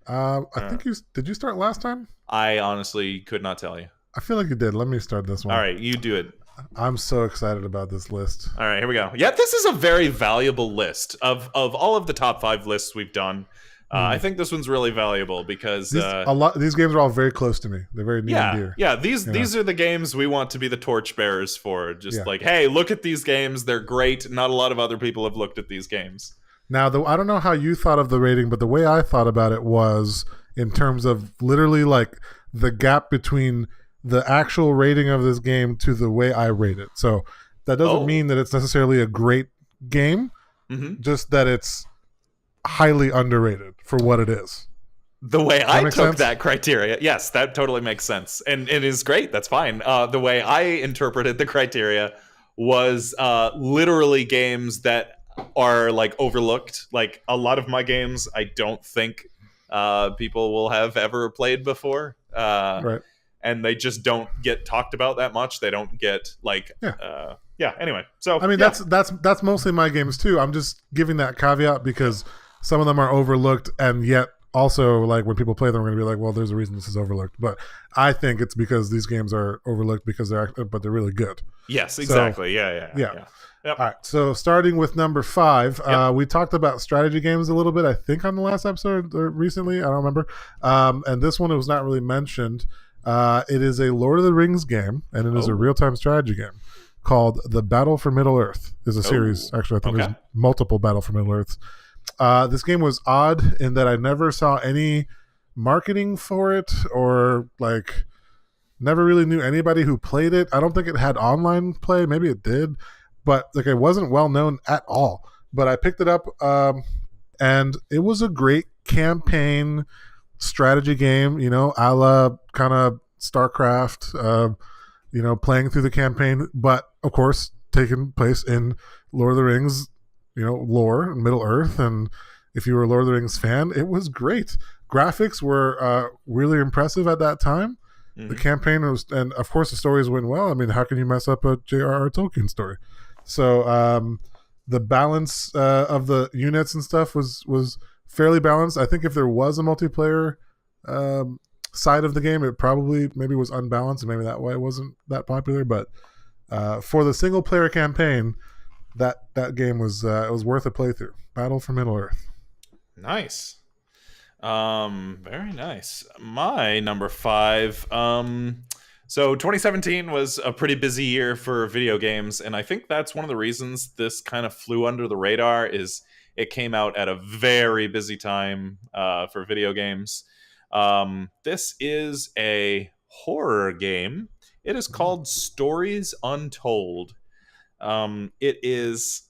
I think did you start last time? I honestly could not tell you. I feel like you did. Let me start this one. All right, you do it. I'm so excited about this list. All right, here we go. Yeah, this is a very valuable list of all of the top 5 lists we've done. I think this one's really valuable because these games are all very close to me. They're very near and dear. Yeah, these are the games we want to be the torchbearers for. Just like, hey, look at these games. They're great. Not a lot of other people have looked at these games. Now, I don't know how you thought of the rating, but the way I thought about it was in terms of literally like the gap between the actual rating of this game to the way I rate it. So that doesn't mean that it's necessarily a great game, just that it's highly underrated for what it is. The way I took that criteria, yes, that totally makes sense. And it is great. That's fine. The way I interpreted the criteria was literally games that are like overlooked. Like a lot of my games, I don't think people will have ever played before. Right. And they just don't get talked about that much. They don't get like, anyway. So I mean, that's mostly my games too. I'm just giving that caveat because some of them are overlooked, and yet also like when people play them, we're going to be like, well, there's a reason this is overlooked. But I think it's because these games are overlooked because they're really good. Yes, exactly. So, yeah. Yep. All right. So starting with number 5, we talked about strategy games a little bit, I think, on the last episode or recently. I don't remember. And this one was not really mentioned. It is a Lord of the Rings game, and it is a real-time strategy game called The Battle for Middle-earth. Is a series. Actually, I think there's multiple Battle for Middle-earths. This game was odd in that I never saw any marketing for it or like never really knew anybody who played it. I don't think it had online play. Maybe it did, but like it wasn't well known at all. But I picked it up and it was a great campaign strategy game, a la kind of StarCraft, playing through the campaign, but of course taking place in Lord of the Rings, lore, Middle Earth, and if you were a Lord of the Rings fan, it was great. Graphics were really impressive at that time. The campaign was, and of course the stories went well. I mean, how can you mess up a J.R.R. Tolkien story? So the balance of the units and stuff was fairly balanced. I think if there was a multiplayer side of the game, it probably maybe was unbalanced, and maybe that why it wasn't that popular. But for the single player campaign, that game was it was worth a playthrough. Battle for Middle Earth. Nice. Very nice. My number 5. So 2017 was a pretty busy year for video games, and I think that's one of the reasons this kind of flew under the radar. Is it came out at a very busy time for video games. This is a horror game. It is called Stories Untold. It is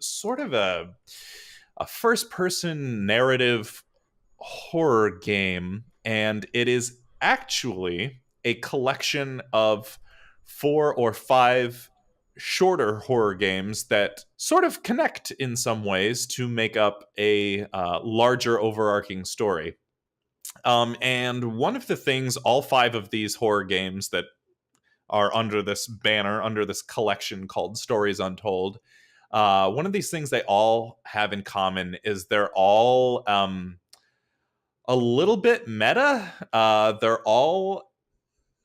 sort of a first-person narrative horror game, and it is actually a collection of 4 or 5 shorter horror games that sort of connect in some ways to make up a larger overarching story. And one of the things all 5 of these horror games that are under this banner, under this collection called Stories Untold, one of these things they all have in common is they're all a little bit meta. They're all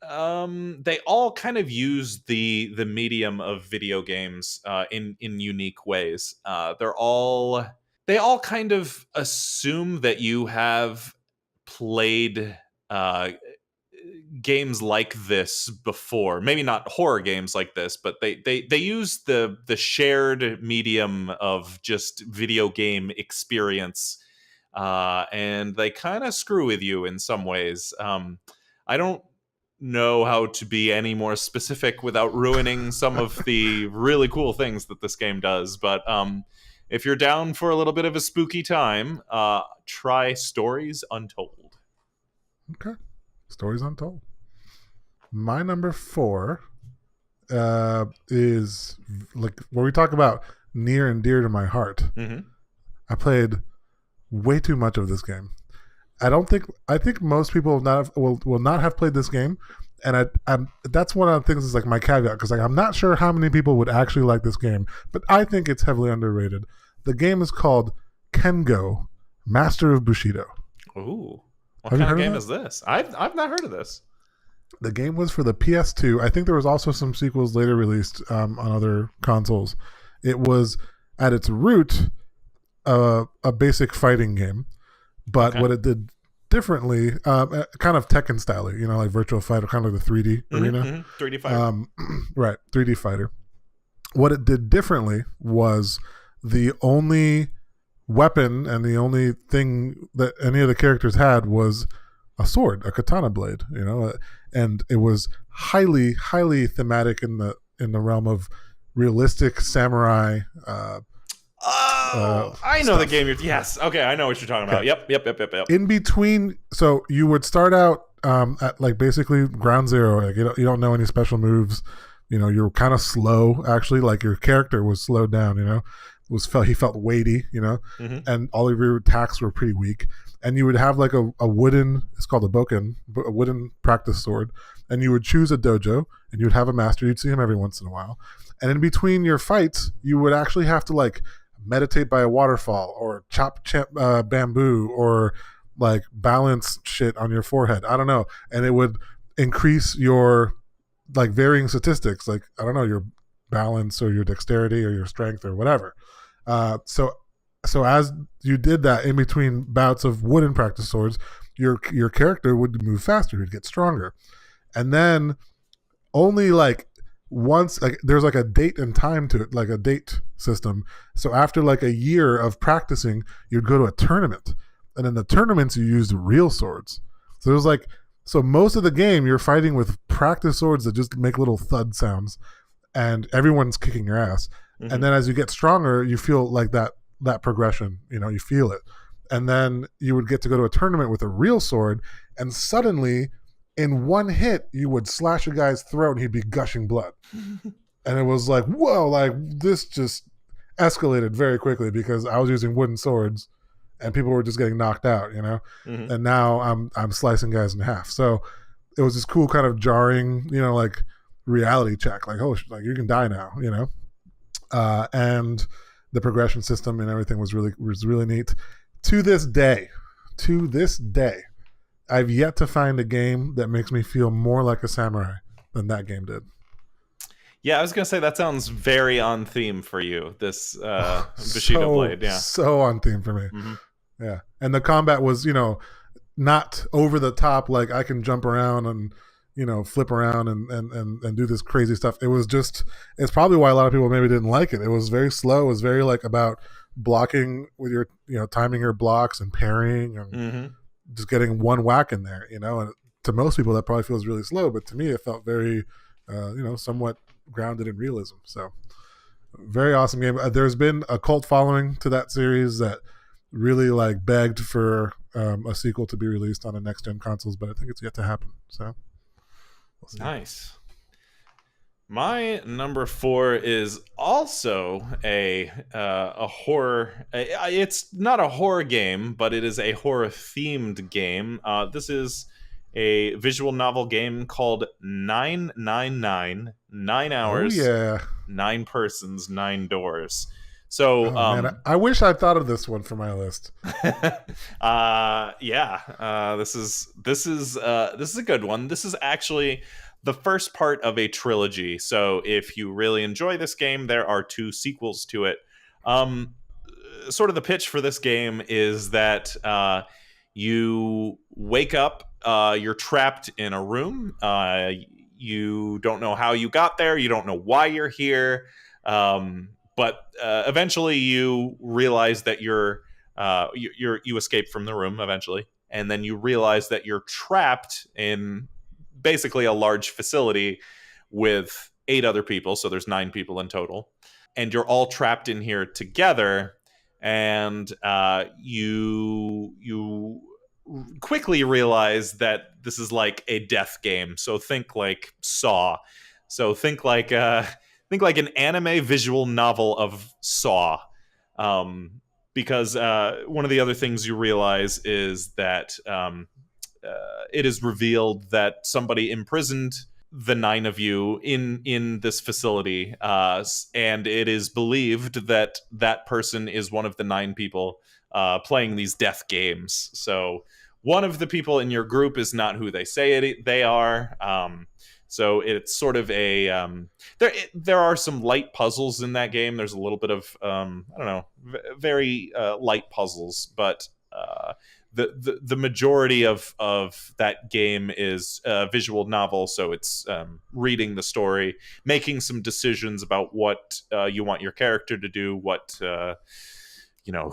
they all kind of use the medium of video games in unique ways. They all kind of assume that you have played games like this before. Maybe not horror games like this, but they use the shared medium of just video game experience, and they kind of screw with you in some ways. I don't know how to be any more specific without ruining some of the really cool things that this game does, but if you're down for a little bit of a spooky time, try Stories Untold. Okay. Stories Untold. My number 4 is like where we talk about near and dear to my heart. I played way too much of this game. I think most people will not have played this game, and that's one of the things is like my caveat, because like I'm not sure how many people would actually like this game, but I think it's heavily underrated. The game is called Kengo, Master of Bushido. Ooh, what kind of game is this? I've not heard of this. The game was for the PS2. I think there was also some sequels later released on other consoles. It was at its root a basic fighting game, but what it did differently, kind of Tekken style, like Virtual Fighter, kind of like the 3D arena. 3D fighter. Right, 3D fighter. What it did differently was the only weapon and the only thing that any of the characters had was a sword, a katana blade, and it was highly, highly thematic in the realm of realistic samurai. I know stuff. The game. Yes. Okay, I know what you're talking about. Yep. In between, so you would start out at like basically ground zero. Like you don't know any special moves. You're kind of slow. Actually, like your character was slowed down. He felt weighty. And all of your attacks were pretty weak. And you would have like a wooden. It's called a bokken, a wooden practice sword. And you would choose a dojo, and you would have a master. You'd see him every once in a while. And in between your fights, you would actually have to like meditate by a waterfall, or chop bamboo, or like balance shit on your forehead. I don't know. And it would increase your like varying statistics, like I don't know, your balance or your dexterity or your strength or whatever. So as you did that in between bouts of wooden practice swords, your character would move faster, he'd get stronger. And then only like once, like there's like a date and time to it, like a date system. So after like a year of practicing, you'd go to a tournament, and in the tournaments you used real swords. So it was like, so most of the game you're fighting with practice swords that just make little thud sounds, and everyone's kicking your ass. And then as you get stronger, you feel like that that progression. You feel it, and then you would get to go to a tournament with a real sword, and suddenly, in one hit, you would slash a guy's throat and he'd be gushing blood, and it was like, whoa, like this just escalated very quickly because I was using wooden swords, and people were just getting knocked out, Mm-hmm. and now I'm slicing guys in half. So it was this cool kind of jarring, like reality check, like, oh, like you can die now, and the progression system and everything was really neat. To this day, I've yet to find a game that makes me feel more like a samurai than that game did. Yeah, I was gonna say that sounds very on theme for you. This Bushido Blade, yeah, so on theme for me. Mm-hmm. Yeah, and the combat was, not over the top, like I can jump around and flip around and do this crazy stuff. It's probably why a lot of people maybe didn't like it. It was very slow. It was very like about blocking with your timing your blocks and parrying and Mm-hmm. just getting one whack in there, and to most people that probably feels really slow, but to me it felt very somewhat grounded in realism. So very awesome game. There's been a cult following to that series that really like begged for a sequel to be released on the next gen consoles, but I think it's yet to happen. So we'll see. Nice. My number 4 is also a horror. It's not a horror game, but it is a horror themed game. This is a visual novel game called 999, 9 hours, Oh yeah. 9 persons, 9 doors. So, Oh, man, I wish I thought of this one for my list. this is a good one. This is actually the first part of a trilogy. So if you really enjoy this game, there are 2 sequels to it. Sort of the pitch for this game is that you wake up, you're trapped in a room. You don't know how you got there. You don't know why you're here. But eventually you realize that you escape from the room eventually, and then you realize that you're trapped in basically a large facility with 8 other people, so there's 9 people in total, and you're all trapped in here together, and you quickly realize that this is like a death game. So think like Saw. So think like an anime visual novel of Saw. Because one of the other things you realize is that it is revealed that somebody imprisoned the 9 of you in this facility, and it is believed that that person is one of the 9 people playing these death games. So one of the people in your group is not who they say they are. So it's sort of a there are some light puzzles in that game. There's a little bit of very light puzzles, but the majority of that game is a visual novel. So it's reading the story, making some decisions about what you want your character to do, what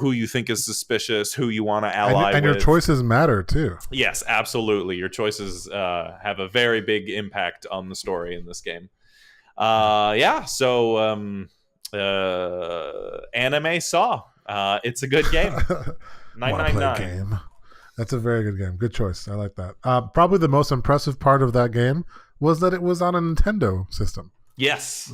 who you think is suspicious, who you want to ally and with. your choices matter too. Yes, absolutely. Your choices have a very big impact on the story in this game. So anime Saw. It's a good game. 999 game. That's a very good game. Good choice. I like that. Probably the most impressive part of that game was that it was on a Nintendo system. Yes,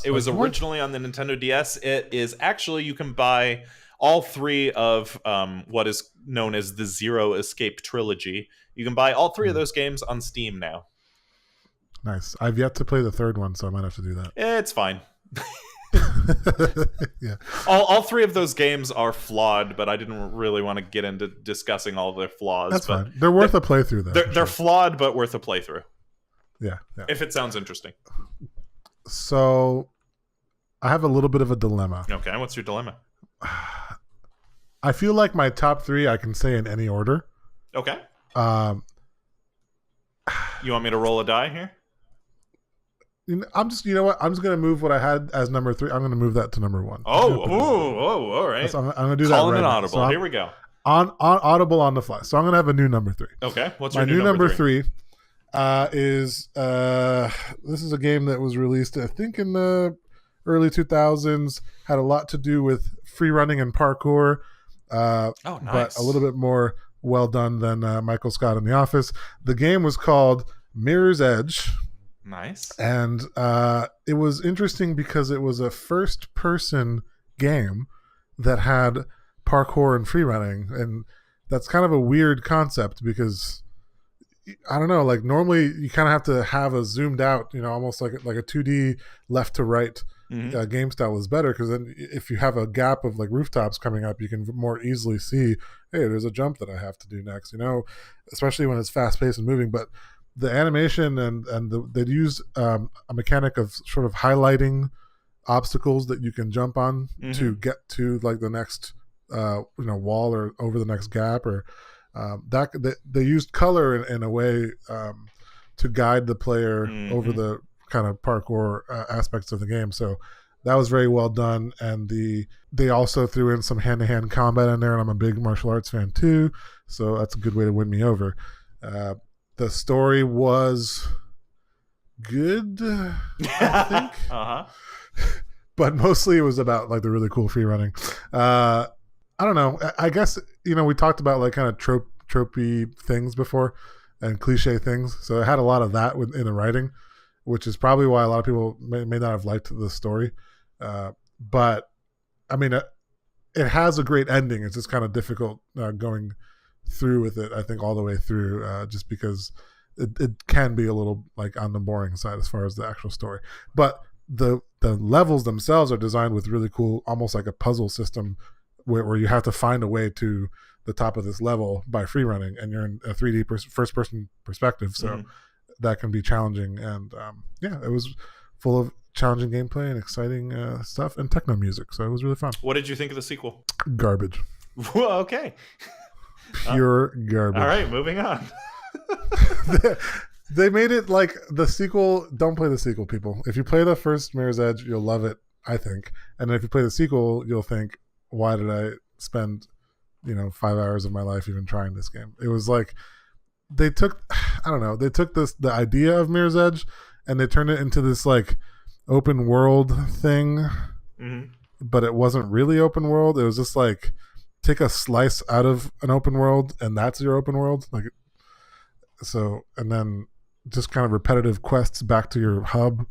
it was originally on the Nintendo DS. It is actually, you can buy all 3 of what is known as the Zero Escape trilogy. You can buy all 3 of those games on Steam now. Nice. I've yet to play the 3rd one, so I might have to do that. It's fine. Yeah. All 3 of those games are flawed, but I didn't really want to get into discussing all their flaws. That's fine. They're worth a playthrough, though. They're flawed, but worth a playthrough. Yeah. If it sounds interesting. So, I have a little bit of a dilemma. Okay, what's your dilemma? I feel like my top 3 I can say in any order. Okay. Um, you want me to roll a die here? I'm just gonna move what I had as number 3. I'm gonna move that to number 1. All right. I'm gonna do Calling that. An right audible. So here we go. On audible on the fly. So I'm gonna have a new number 3. Okay. What's your my new number 3? Is this is a game that was released, I think, in the early 2000s, had a lot to do with free running and parkour, Oh, but a little nice. bit more well done than Michael Scott in The Office. The game was called Mirror's Edge, Nice. and it was interesting because it was a first person game that had parkour and free running, and that's kind of a weird concept because I don't know, like normally you kind of have to have a zoomed out, almost like a 2D left to right Hmm. game style is better, because then if you have a gap of like rooftops coming up, you can more easily see, hey, there's a jump that I have to do next, especially when it's fast paced and moving. But the animation they'd used a mechanic of sort of highlighting obstacles that you can jump on Hmm. to get to like the next wall or over the next gap, or that they used color in a way to guide the player over Hmm. the kind of parkour aspects of the game. So that was very well done, and they also threw in some hand-to-hand combat in there, and I'm a big martial arts fan too, so that's a good way to win me over. uh, the story was good, I think, Uh-huh. but mostly it was about like the really cool free running. uh, I don't know. I guess we talked about like kind of tropey things before and cliche things. So it had a lot of that in the writing, which is probably why a lot of people may not have liked the story. But I mean, it has a great ending. It's just kind of difficult going through with it. I think all the way through, just because it can be a little like on the boring side as far as the actual story. But the levels themselves are designed with really cool, almost like a puzzle system, where you have to find a way to the top of this level by free running, and you're in a 3D first person perspective. So Hmm. that can be challenging. And yeah, it was full of challenging gameplay and exciting stuff and techno music. So it was really fun. What did you think of the sequel? Garbage. Well, okay. Uh, Pure all garbage. right, moving on. They made it like the sequel. Don't play the sequel, people. If you play the first Mirror's Edge, you'll love it, I think. And then if you play the sequel, you'll think, why did I spend 5 hours of my life even trying this game? It was like they took I don't know, they took the idea of Mirror's Edge and they turned it into this like open world thing, Hmm. but it wasn't really open world. It was just like take a slice out of an open world and that's your open world. Like, so, and then just kind of repetitive quests back to your hub.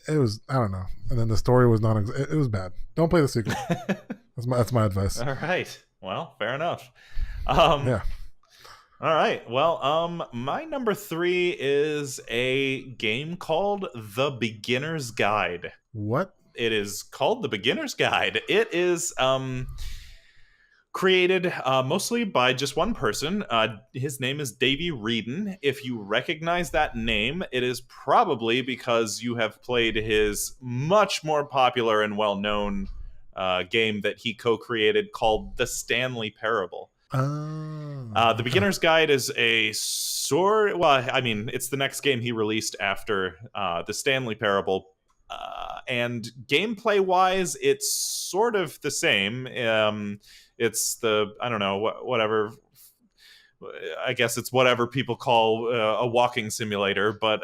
It was, I don't know. And then the story was not. It was bad. Don't play the sequel. That's my advice. All right. Well, fair enough. Um, Yeah. all right. Well, my number three is a game called The Beginner's Guide. What? It is called The Beginner's Guide. It is created mostly by just one person. His name is Davey Reedon. If you recognize that name, it is probably because you have played his much more popular and well known game that he co created called The Stanley Parable. Oh, The okay. Beginner's Guide is a sort. Well, I mean, it's the next game he released after the Stanley Parable, and gameplay wise, it's sort of the same. It's the I don't know whatever. I guess it's whatever people call a walking simulator, but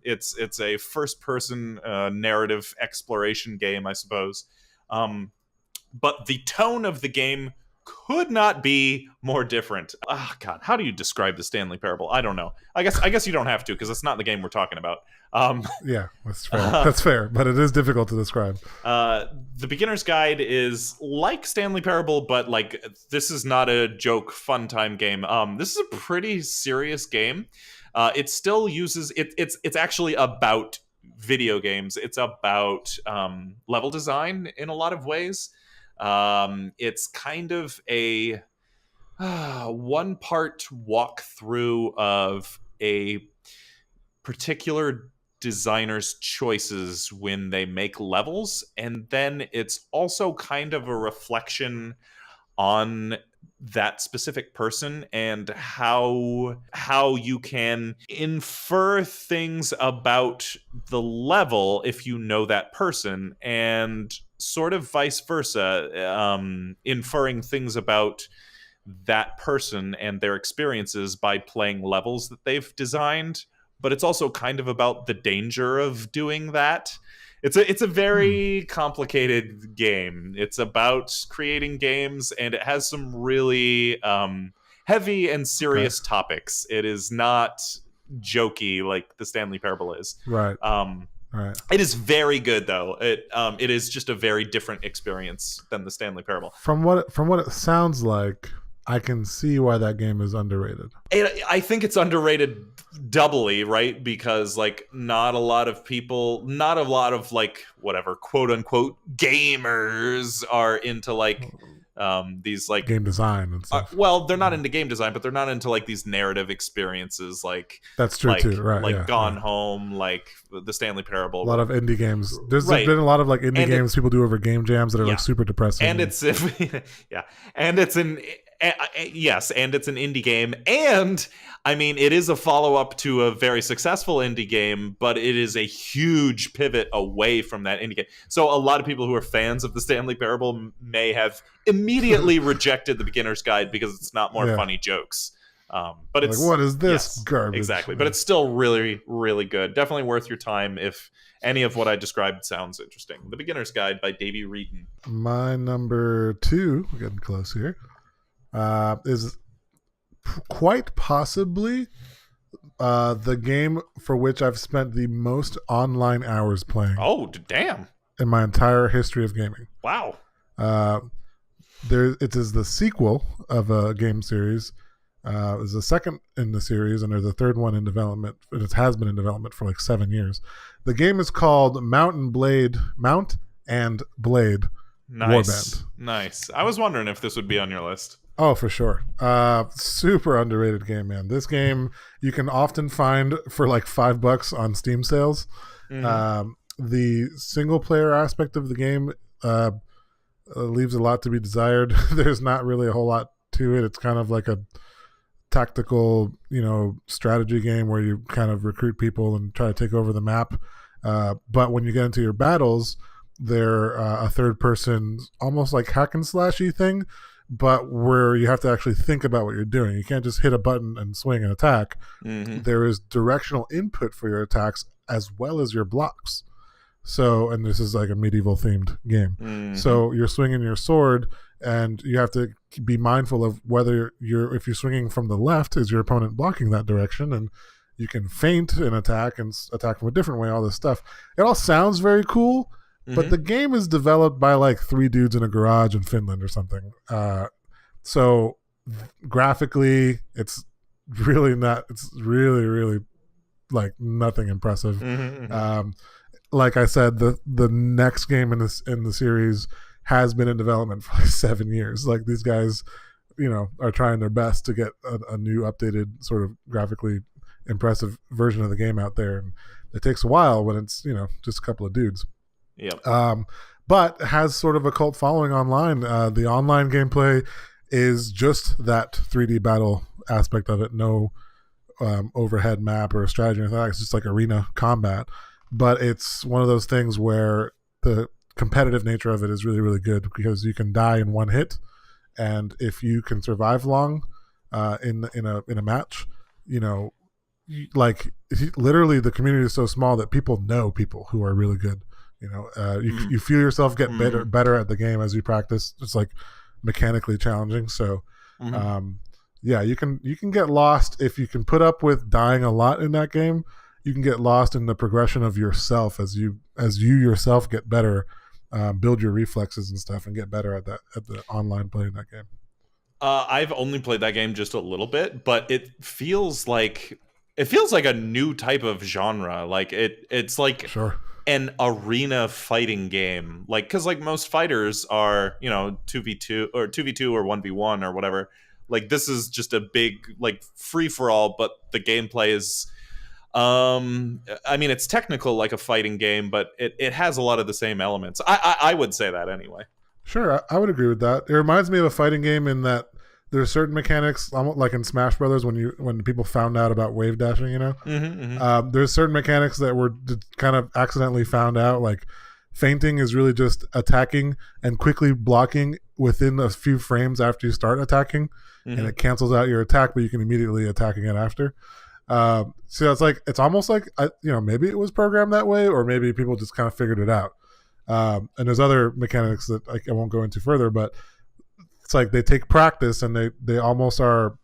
it's a first person narrative exploration game, I suppose. Um, but the tone of the game could not be more different. Ah, God, how do you describe the Stanley Parable? I don't know. I guess you don't have to because it's not the game we're talking about. Um, Yeah, that's fair. uh, That's fair, but it is difficult to describe. the Beginner's Guide is like Stanley Parable, but like this is not a joke fun time game. This is a pretty serious game. It still uses it. It's actually about video games. It's about level design in a lot of ways. It's kind of a one part walkthrough of a particular designer's choices when they make levels, and then it's also kind of a reflection on that specific person and how you can infer things about the level if you know that person, and sort of vice versa, inferring things about that person and their experiences by playing levels that they've designed. But it's also kind of about the danger of doing that. It's a very complicated game. It's about creating games, and it has some really heavy and serious topics. It is not jokey like the Stanley Parable is. Right. Right. It is very good though. It is just a very different experience than the Stanley Parable. From what it sounds like, I can see why that game is underrated. I think it's underrated doubly, right? Because like not a lot of like whatever quote unquote gamers are into like these like game design and stuff. Well, they're not into game design, but they're not into like these narrative experiences like that's true too, right? Like Gone Home, like the Stanley Parable. A lot of indie games. There's been a lot of like indie games people do over game jams that are like super depressing. And it's and it's an indie game, and I mean it is a follow-up to a very successful indie game, but it is a huge pivot away from that indie game. So a lot of people who are fans of the Stanley Parable may have immediately rejected the beginner's guide because it's not more funny jokes. But it's like, what is this garbage? Exactly, but it's still really, really good. Definitely worth your time if any of what I described sounds interesting. The Beginner's Guide by Davey Reeton. My number 2, we're getting close here, is quite possibly the game for which I've spent the most online hours playing. Oh, damn. In my entire history of gaming. Wow. It is the sequel of a game series. It's the second in the series, and there's a third one in development. It has been in development for like 7 years. The game is called Mount and Blade Warband. Nice. I was wondering if this would be on your list. Oh, for sure. Super underrated game, man. This game you can often find for like $5 on Steam sales. Mm-hmm. The single player aspect of the game leaves a lot to be desired. There's not really a whole lot to it. It's kind of like a tactical, strategy game where you kind of recruit people and try to take over the map. But when you get into your battles, they're a third person, almost like hack and slashy thing, but where you have to actually think about what you're doing. You can't just hit a button and swing and attack. Mm-hmm. There is directional input for your attacks as well as your blocks. So, and this is like a medieval themed game. Mm-hmm. So you're swinging your sword and you have to be mindful of whether if you're swinging from the left, is your opponent blocking that direction? And you can feint and attack from a different way, all this stuff. It all sounds very cool, but the game is developed by like 3 dudes in a garage in Finland or something. So graphically, it's really like nothing impressive. Mm-hmm. Like I said, the next game in the series has been in development for like 7 years. Like these guys, are trying their best to get a new updated sort of graphically impressive version of the game out there. And it takes a while when it's, just a couple of dudes. Yep. But has sort of a cult following online. The online gameplay is just that 3D battle aspect of it. No overhead map or strategy or anything like that. It's just like arena combat. But it's one of those things where the competitive nature of it is really, really good because you can die in one hit, and if you can survive long in a match, literally the community is so small that people know people who are really good. You feel yourself get better at the game as you practice. It's like mechanically challenging. So, you can get lost if you can put up with dying a lot in that game. You can get lost in the progression of yourself as you yourself get better, build your reflexes and stuff, and get better at the online play in that game. I've only played that game just a little bit, but it feels like a new type of genre. Like it's like an arena fighting game. Like because like most fighters are 2v2 or 2v2 or 1v1 or whatever. Like this is just a big like free for all, but the gameplay is. It's technical like a fighting game, but it has a lot of the same elements. I would say that anyway. Sure, I would agree with that. It reminds me of a fighting game in that there's certain mechanics, like in Smash Brothers when people found out about wave dashing. There's certain mechanics that were kind of accidentally found out. Like feinting is really just attacking and quickly blocking within a few frames after you start attacking, and it cancels out your attack, but you can immediately attack again after. So it's almost like maybe it was programmed that way, or maybe people just kind of figured it out. And there's other mechanics that I won't go into further, but it's like they take practice and they almost are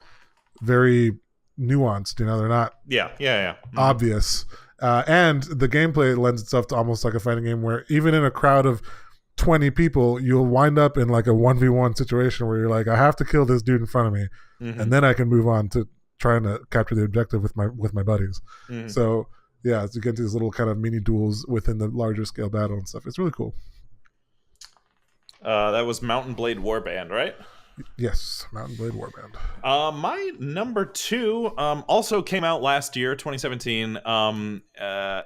very nuanced. They're not obvious. And the gameplay lends itself to almost like a fighting game where even in a crowd of 20 people, you'll wind up in like a 1v1 situation where you're like, I have to kill this dude in front of me, and then I can move on to trying to capture the objective with my buddies. So yeah, so you get into these little kind of mini duels within the larger scale battle and stuff. It's really cool. That was Mountain Blade Warband, right? Yes, Mountain Blade Warband. My number 2 also came out last year, 2017.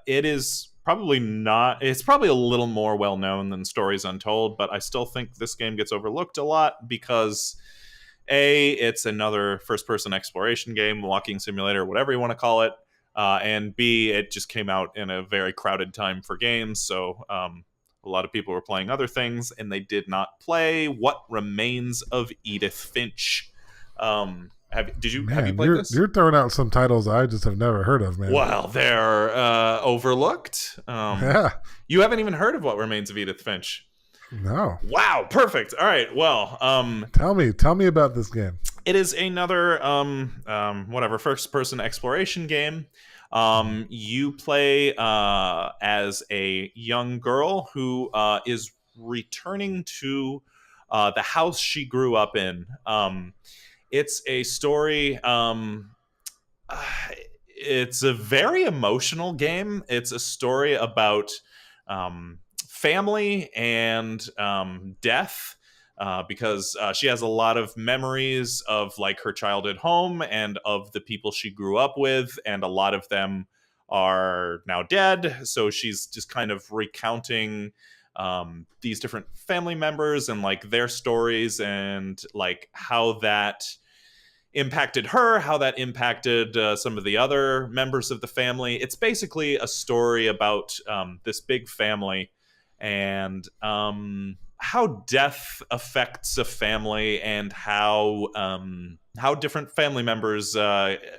It is probably not. It's probably a little more well known than Stories Untold, but I still think this game gets overlooked a lot because A, it's another first-person exploration game, walking simulator, whatever you want to call it, and B, it just came out in a very crowded time for games, so a lot of people were playing other things, and they did not play What Remains of Edith Finch. Have you played this? You're throwing out some titles I just have never heard of, man. Well, they're overlooked. Yeah. You haven't even heard of What Remains of Edith Finch? No. Wow, perfect. All right, well... Tell me about this game. It is another, first-person exploration game. You play as a young girl who is returning to the house she grew up in. It's a story. It's a very emotional game. It's a story about family and death. Because she has a lot of memories of like her childhood home and of the people she grew up with, and a lot of them are now dead. So she's just kind of recounting these different family members and like their stories and like how that impacted her, how that impacted some of the other members of the family. It's basically a story about this big family and how death affects a family and how different family members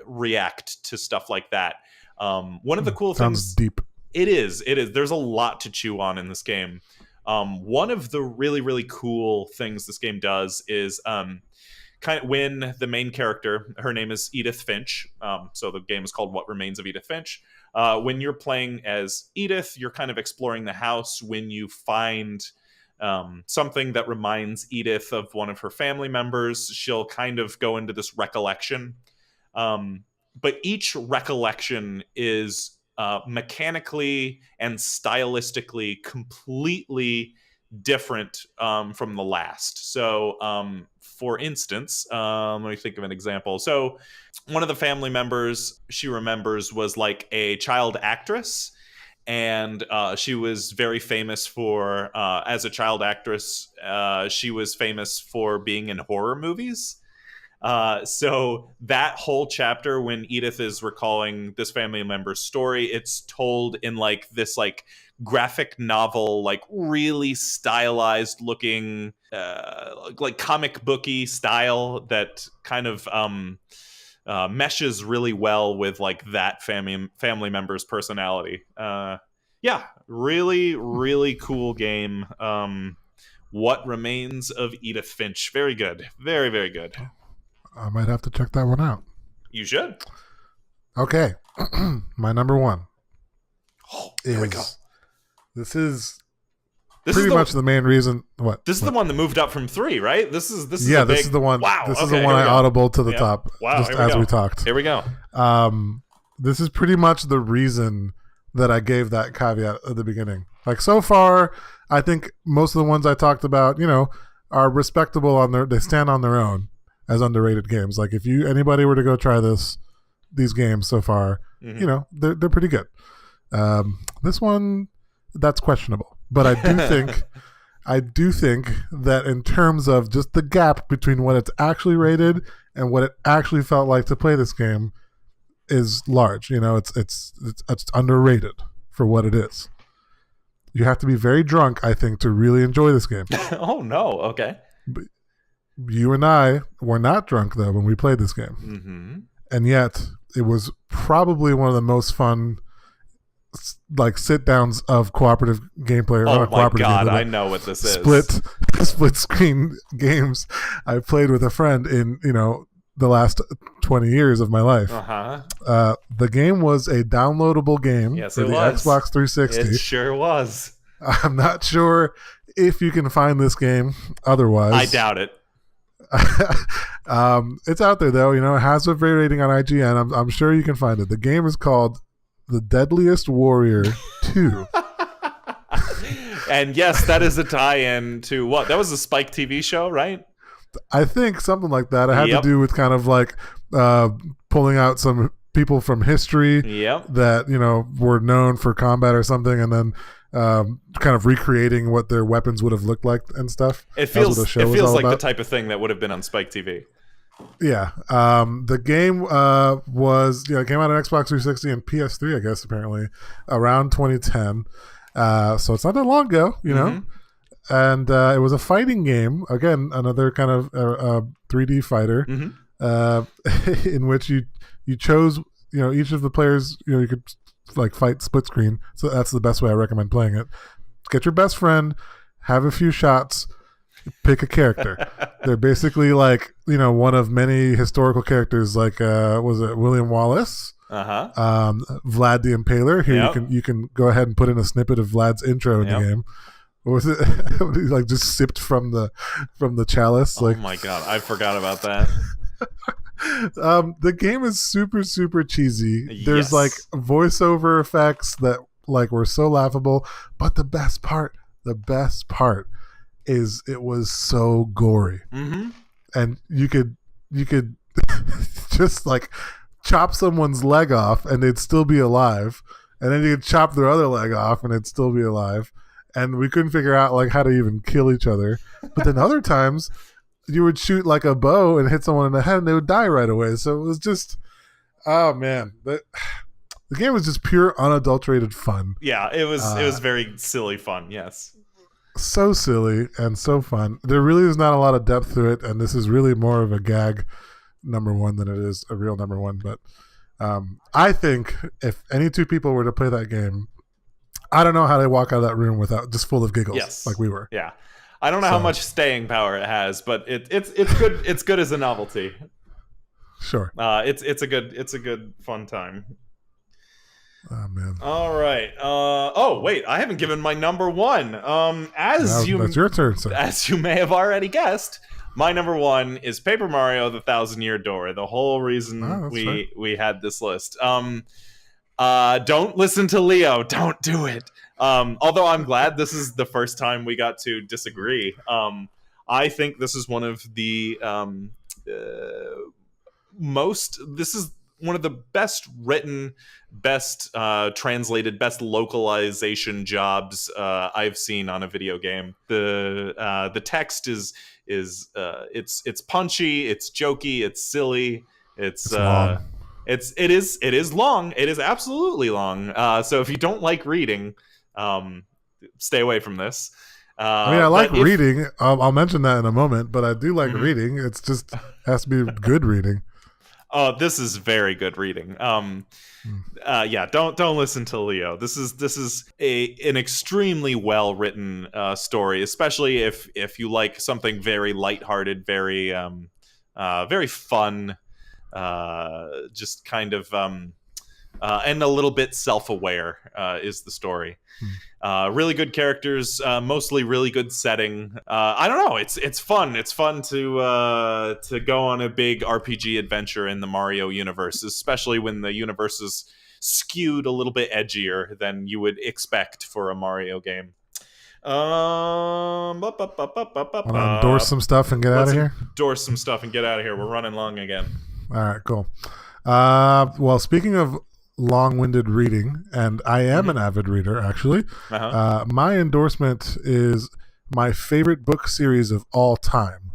react to stuff like that. One of the cool Sounds things... deep. It is. There's a lot to chew on in this game. One of the really, really cool things this game does is kind of when the main character, her name is Edith Finch, so the game is called What Remains of Edith Finch. When you're playing as Edith, you're kind of exploring the house. When you find something that reminds Edith of one of her family members, she'll kind of go into this recollection. But each recollection is mechanically and stylistically completely different from the last. So, for instance, let me think of an example. So, one of the family members she remembers was like a child actress. And she was very famous for, as a child actress, she was famous for being in horror movies. So that whole chapter, when Edith is recalling this family member's story, it's told in like this like graphic novel, like really stylized looking, like comic booky style that kind of meshes really well with like that family member's personality. Yeah, really, really cool game. What Remains of Edith Finch. Very good. Very, very good. I might have to check that one out. You should. Okay. My number 1 here we go. This is pretty much the main reason. What? This is the one that moved up from 3, right? This is this is the one. Wow. This is the one I audible to the top. Wow. Just as we talked. Here we go. This is pretty much the reason that I gave that caveat at the beginning. Like so far, I think most of the ones I talked about, are respectable they stand on their own as underrated games. Like if anybody were to go try these games so far, they're pretty good. This one, that's questionable. But I do think that in terms of just the gap between what it's actually rated and what it actually felt like to play this game is large. It's underrated for what it is. You have to be very drunk, I think, to really enjoy this game. Oh no! Okay. But you and I were not drunk though when we played this game, and yet it was probably one of the most fun like sit downs of cooperative gameplay. Oh my god, game, I know what this split is. split screen games I played with a friend in the last 20 years of my life. The game was a downloadable game for the Xbox 360. It sure was. I'm not sure if you can find this game otherwise. I doubt it. It's out there though. It has a great rating on IGN. I'm sure you can find it. The game is called The Deadliest Warrior 2. And yes, that is a tie-in to what? That was a Spike TV show, right? I think something like that. It had to do with kind of like pulling out some people from history that were known for combat or something, and then kind of recreating what their weapons would have looked like and stuff. It feels like the type of thing that would have been on Spike TV. Yeah. The game was it came out on Xbox 360 and PS3, I guess, apparently around 2010. So it's not that long ago, and it was a fighting game. Again, another kind of 3D fighter, in which you chose, each of the players, you could like fight split screen. So that's the best way I recommend playing it. Get your best friend, have a few shots, pick a character. They're basically like, one of many historical characters, like was it William Wallace? Vlad the Impaler. Here you can go ahead and put in a snippet of Vlad's intro in the game. What was it? He like just sipped from the chalice. Oh my god, I forgot about that. The game is super, super cheesy. There's like voiceover effects that like were so laughable, but the best part is it was so gory. And you could just like chop someone's leg off and they'd still be alive, and then you could chop their other leg off and they'd still be alive, and we couldn't figure out like how to even kill each other. But then other times you would shoot like a bow and hit someone in the head and they would die right away. So it was just, oh man, the game was just pure unadulterated fun. Yeah, it was very silly fun. Yes, so silly and so fun. There really is not a lot of depth to it, and this is really more of a gag number one than it is a real number one. But I think if any two people were to play that game, I don't know how they walk out of that room without just full of giggles like we were. Yeah, I don't know how much staying power it has, but it's good. It's good as a novelty. Sure. It's a good fun time. Oh man. All right. Oh wait, I haven't given my number one. That's your turn, sir. As you may have already guessed, my number one is Paper Mario: The Thousand-Year Door. The whole reason we had this list. Don't listen to Leo. Don't do it. Although I'm glad this is the first time we got to disagree. I think this is one of the this is one of the best written, best translated, best localization jobs I've seen on a video game. The text is it's punchy, it's jokey, it's silly, it's long. It is long. It is absolutely long. So if you don't like reading, stay away from this. I like reading. I'll mention that in a moment, but I do like reading. It's just has to be good reading. Oh, this is very good reading. Yeah, don't listen to Leo. This is an extremely well written story, especially if you like something very lighthearted, very very fun, just kind of and a little bit self-aware is the story. Really good characters, mostly really good setting. I don't know, it's fun. It's fun to go on a big RPG adventure in the Mario universe, especially when the universe is skewed a little bit edgier than you would expect for a Mario game. Endorse some stuff and get out of here. Endorse some stuff and get out of here. We're running long again. All right, cool. Well, speaking of long-winded reading, and I am an avid reader, actually. My endorsement is my favorite book series of all time.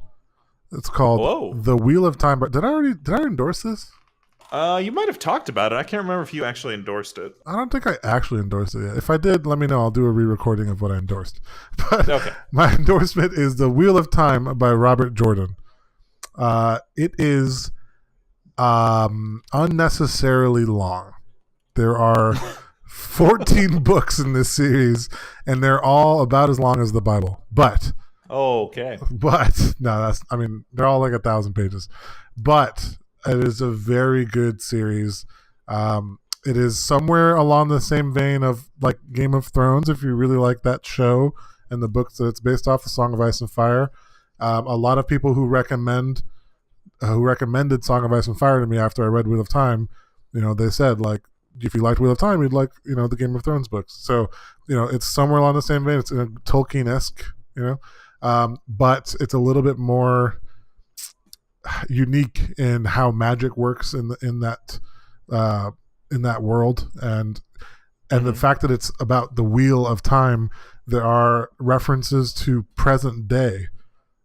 It's called The Wheel of Time. Did I endorse this? You might have talked about it. I can't remember if you actually endorsed it. I don't think I actually endorsed it yet. If I did, let me know. I'll do a re-recording of what I endorsed. But my endorsement is The Wheel of Time by Robert Jordan. It is Unnecessarily long. There are 14 books in this series, and they're all about as long as the Bible. Okay. But no, they're all like 1,000 pages. But it is a very good series. It is somewhere along the same vein of like Game of Thrones, if you really like that show and the books that it's based off, The Song of Ice and Fire. A lot of people who recommended Song of Ice and Fire to me after I read Wheel of Time, they said like, if you liked Wheel of Time, you'd like the Game of Thrones books. So it's somewhere along the same vein. It's in a Tolkien-esque, but it's a little bit more unique in how magic works in that world, and the fact that it's about the Wheel of Time. There are references to present day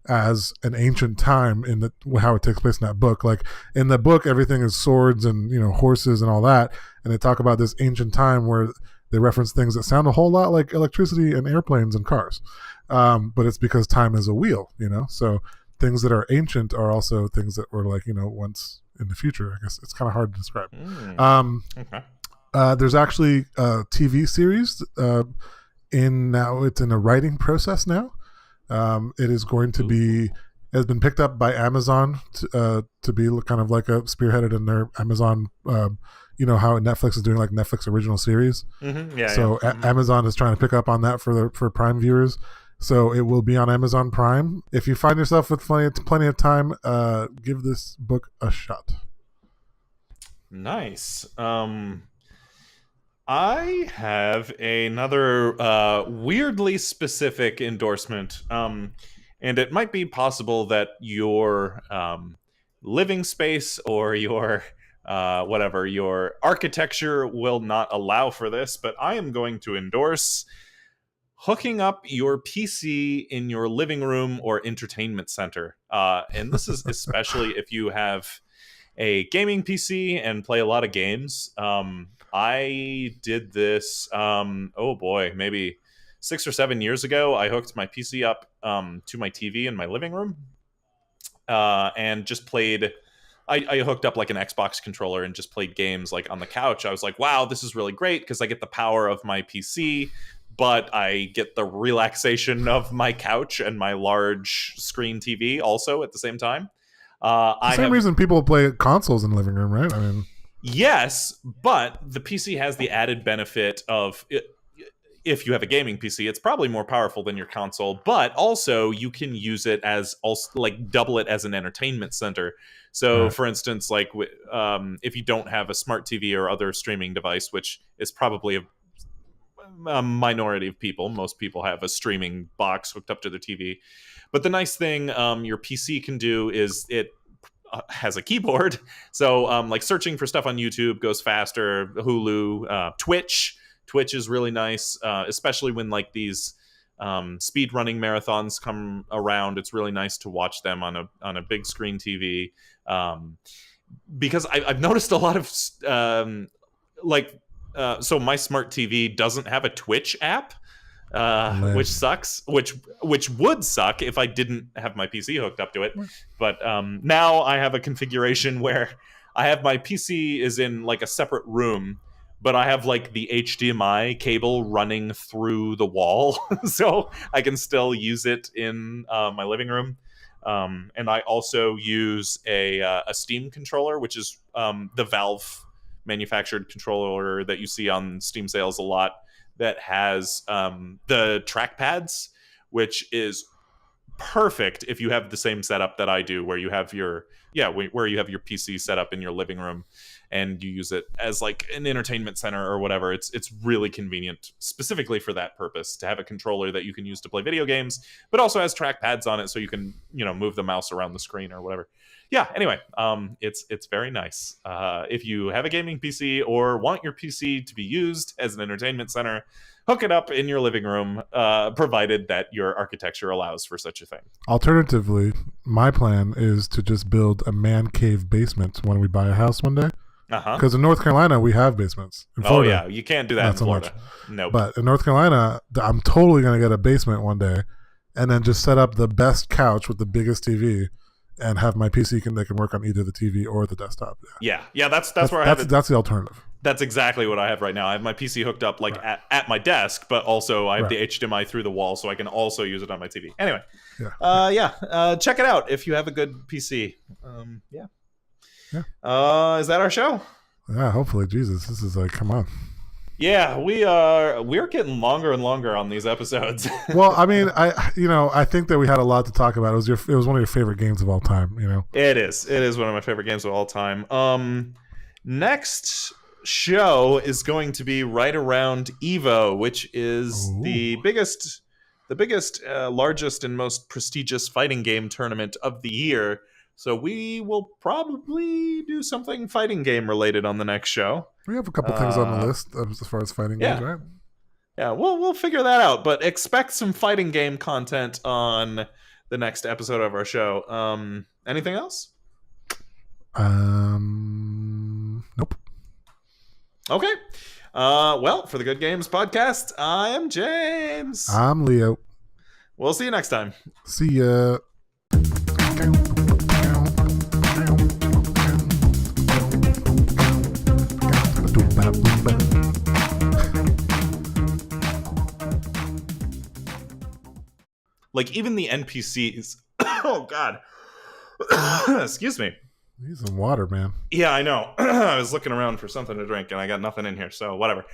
as an ancient time in how it takes place in that book. Like in the book, everything is swords and horses and all that, and they talk about this ancient time where they reference things that sound a whole lot like electricity and airplanes and cars, but it's because time is a wheel. So things that are ancient are also things that were like once in the future. I guess it's kind of hard to describe. Okay. There's actually a TV series now. It's in a writing process now. It is going to be, has been picked up by Amazon to be kind of like a spearheaded in their Amazon, how Netflix is doing like Netflix original series. Amazon is trying to pick up on that for Prime viewers. So it will be on Amazon Prime. If you find yourself with plenty of time, give this book a shot. Nice. I have another weirdly specific endorsement, and it might be possible that your living space or your your architecture will not allow for this, but I am going to endorse hooking up your PC in your living room or entertainment center. And this is especially if you have a gaming PC and play a lot of games. I did this, maybe 6 or 7 years ago. I hooked my PC up to my TV in my living room and just played. I hooked up like an Xbox controller and just played games like on the couch. I was like, wow, this is really great because I get the power of my PC, but I get the relaxation of my couch and my large screen TV also at the same time. Same reason people play consoles in the living room, right? I mean, yes, but the PC has the added benefit of, if you have a gaming PC, it's probably more powerful than your console, but also you can use it as double it as an entertainment center. So, right. For instance, like if you don't have a smart TV or other streaming device, which is probably a minority of people, most people have a streaming box hooked up to their TV. But the nice thing your PC can do is it has a keyboard. So like searching for stuff on YouTube goes faster. Hulu, Twitch is really nice, especially when like these speed running marathons come around. It's really nice to watch them on a big screen TV, because I've noticed a lot of so my smart TV doesn't have a Twitch app. Which sucks, which would suck if I didn't have my PC hooked up to it. But now I have a configuration where I have my PC is in like a separate room, but I have like the HDMI cable running through the wall, so I can still use it in my living room. And I also use a Steam controller, which is the Valve manufactured controller that you see on Steam sales a lot, that has the trackpads, which is perfect if you have the same setup that I do, where you have your PC set up in your living room and you use it as like an entertainment center or whatever. It's really convenient specifically for that purpose, to have a controller that you can use to play video games, but also has trackpads on it so you can move the mouse around the screen or whatever. Yeah, anyway, it's very nice. If you have a gaming PC or want your PC to be used as an entertainment center, hook it up in your living room, provided that your architecture allows for such a thing. Alternatively, my plan is to just build a man cave basement when we buy a house one day. Because in North Carolina, we have basements. In Florida, you can't do that in Florida. No. Nope. But in North Carolina, I'm totally going to get a basement one day and then just set up the best couch with the biggest TV and have my PC that can work on either the TV or the desktop. Yeah. That's where I have it. That's the alternative. That's exactly what I have right now. I have my PC hooked up at my desk, but also I have the HDMI through the wall, so I can also use it on my TV. Anyway, check it out if you have a good PC. Is that our show? Yeah, hopefully. Jesus, this is like, come on. Yeah, we're getting longer and longer on these episodes. Well, I mean, I think that we had a lot to talk about. It was one of your favorite games of all time. It is one of my favorite games of all time. Next show is going to be right around Evo, which is the biggest, largest, and most prestigious fighting game tournament of the year. So we will probably do something fighting game related on the next show. We have a couple things on the list as far as fighting games, right? Yeah, we'll figure that out. But expect some fighting game content on the next episode of our show. Anything else? Nope. Okay. Well, for the Good Games Podcast, I am James. I'm Leo. We'll see you next time. See ya. Like, even the NPCs. Oh, God. Excuse me. Need some water, man. Yeah, I know. I was looking around for something to drink, and I got nothing in here, so whatever.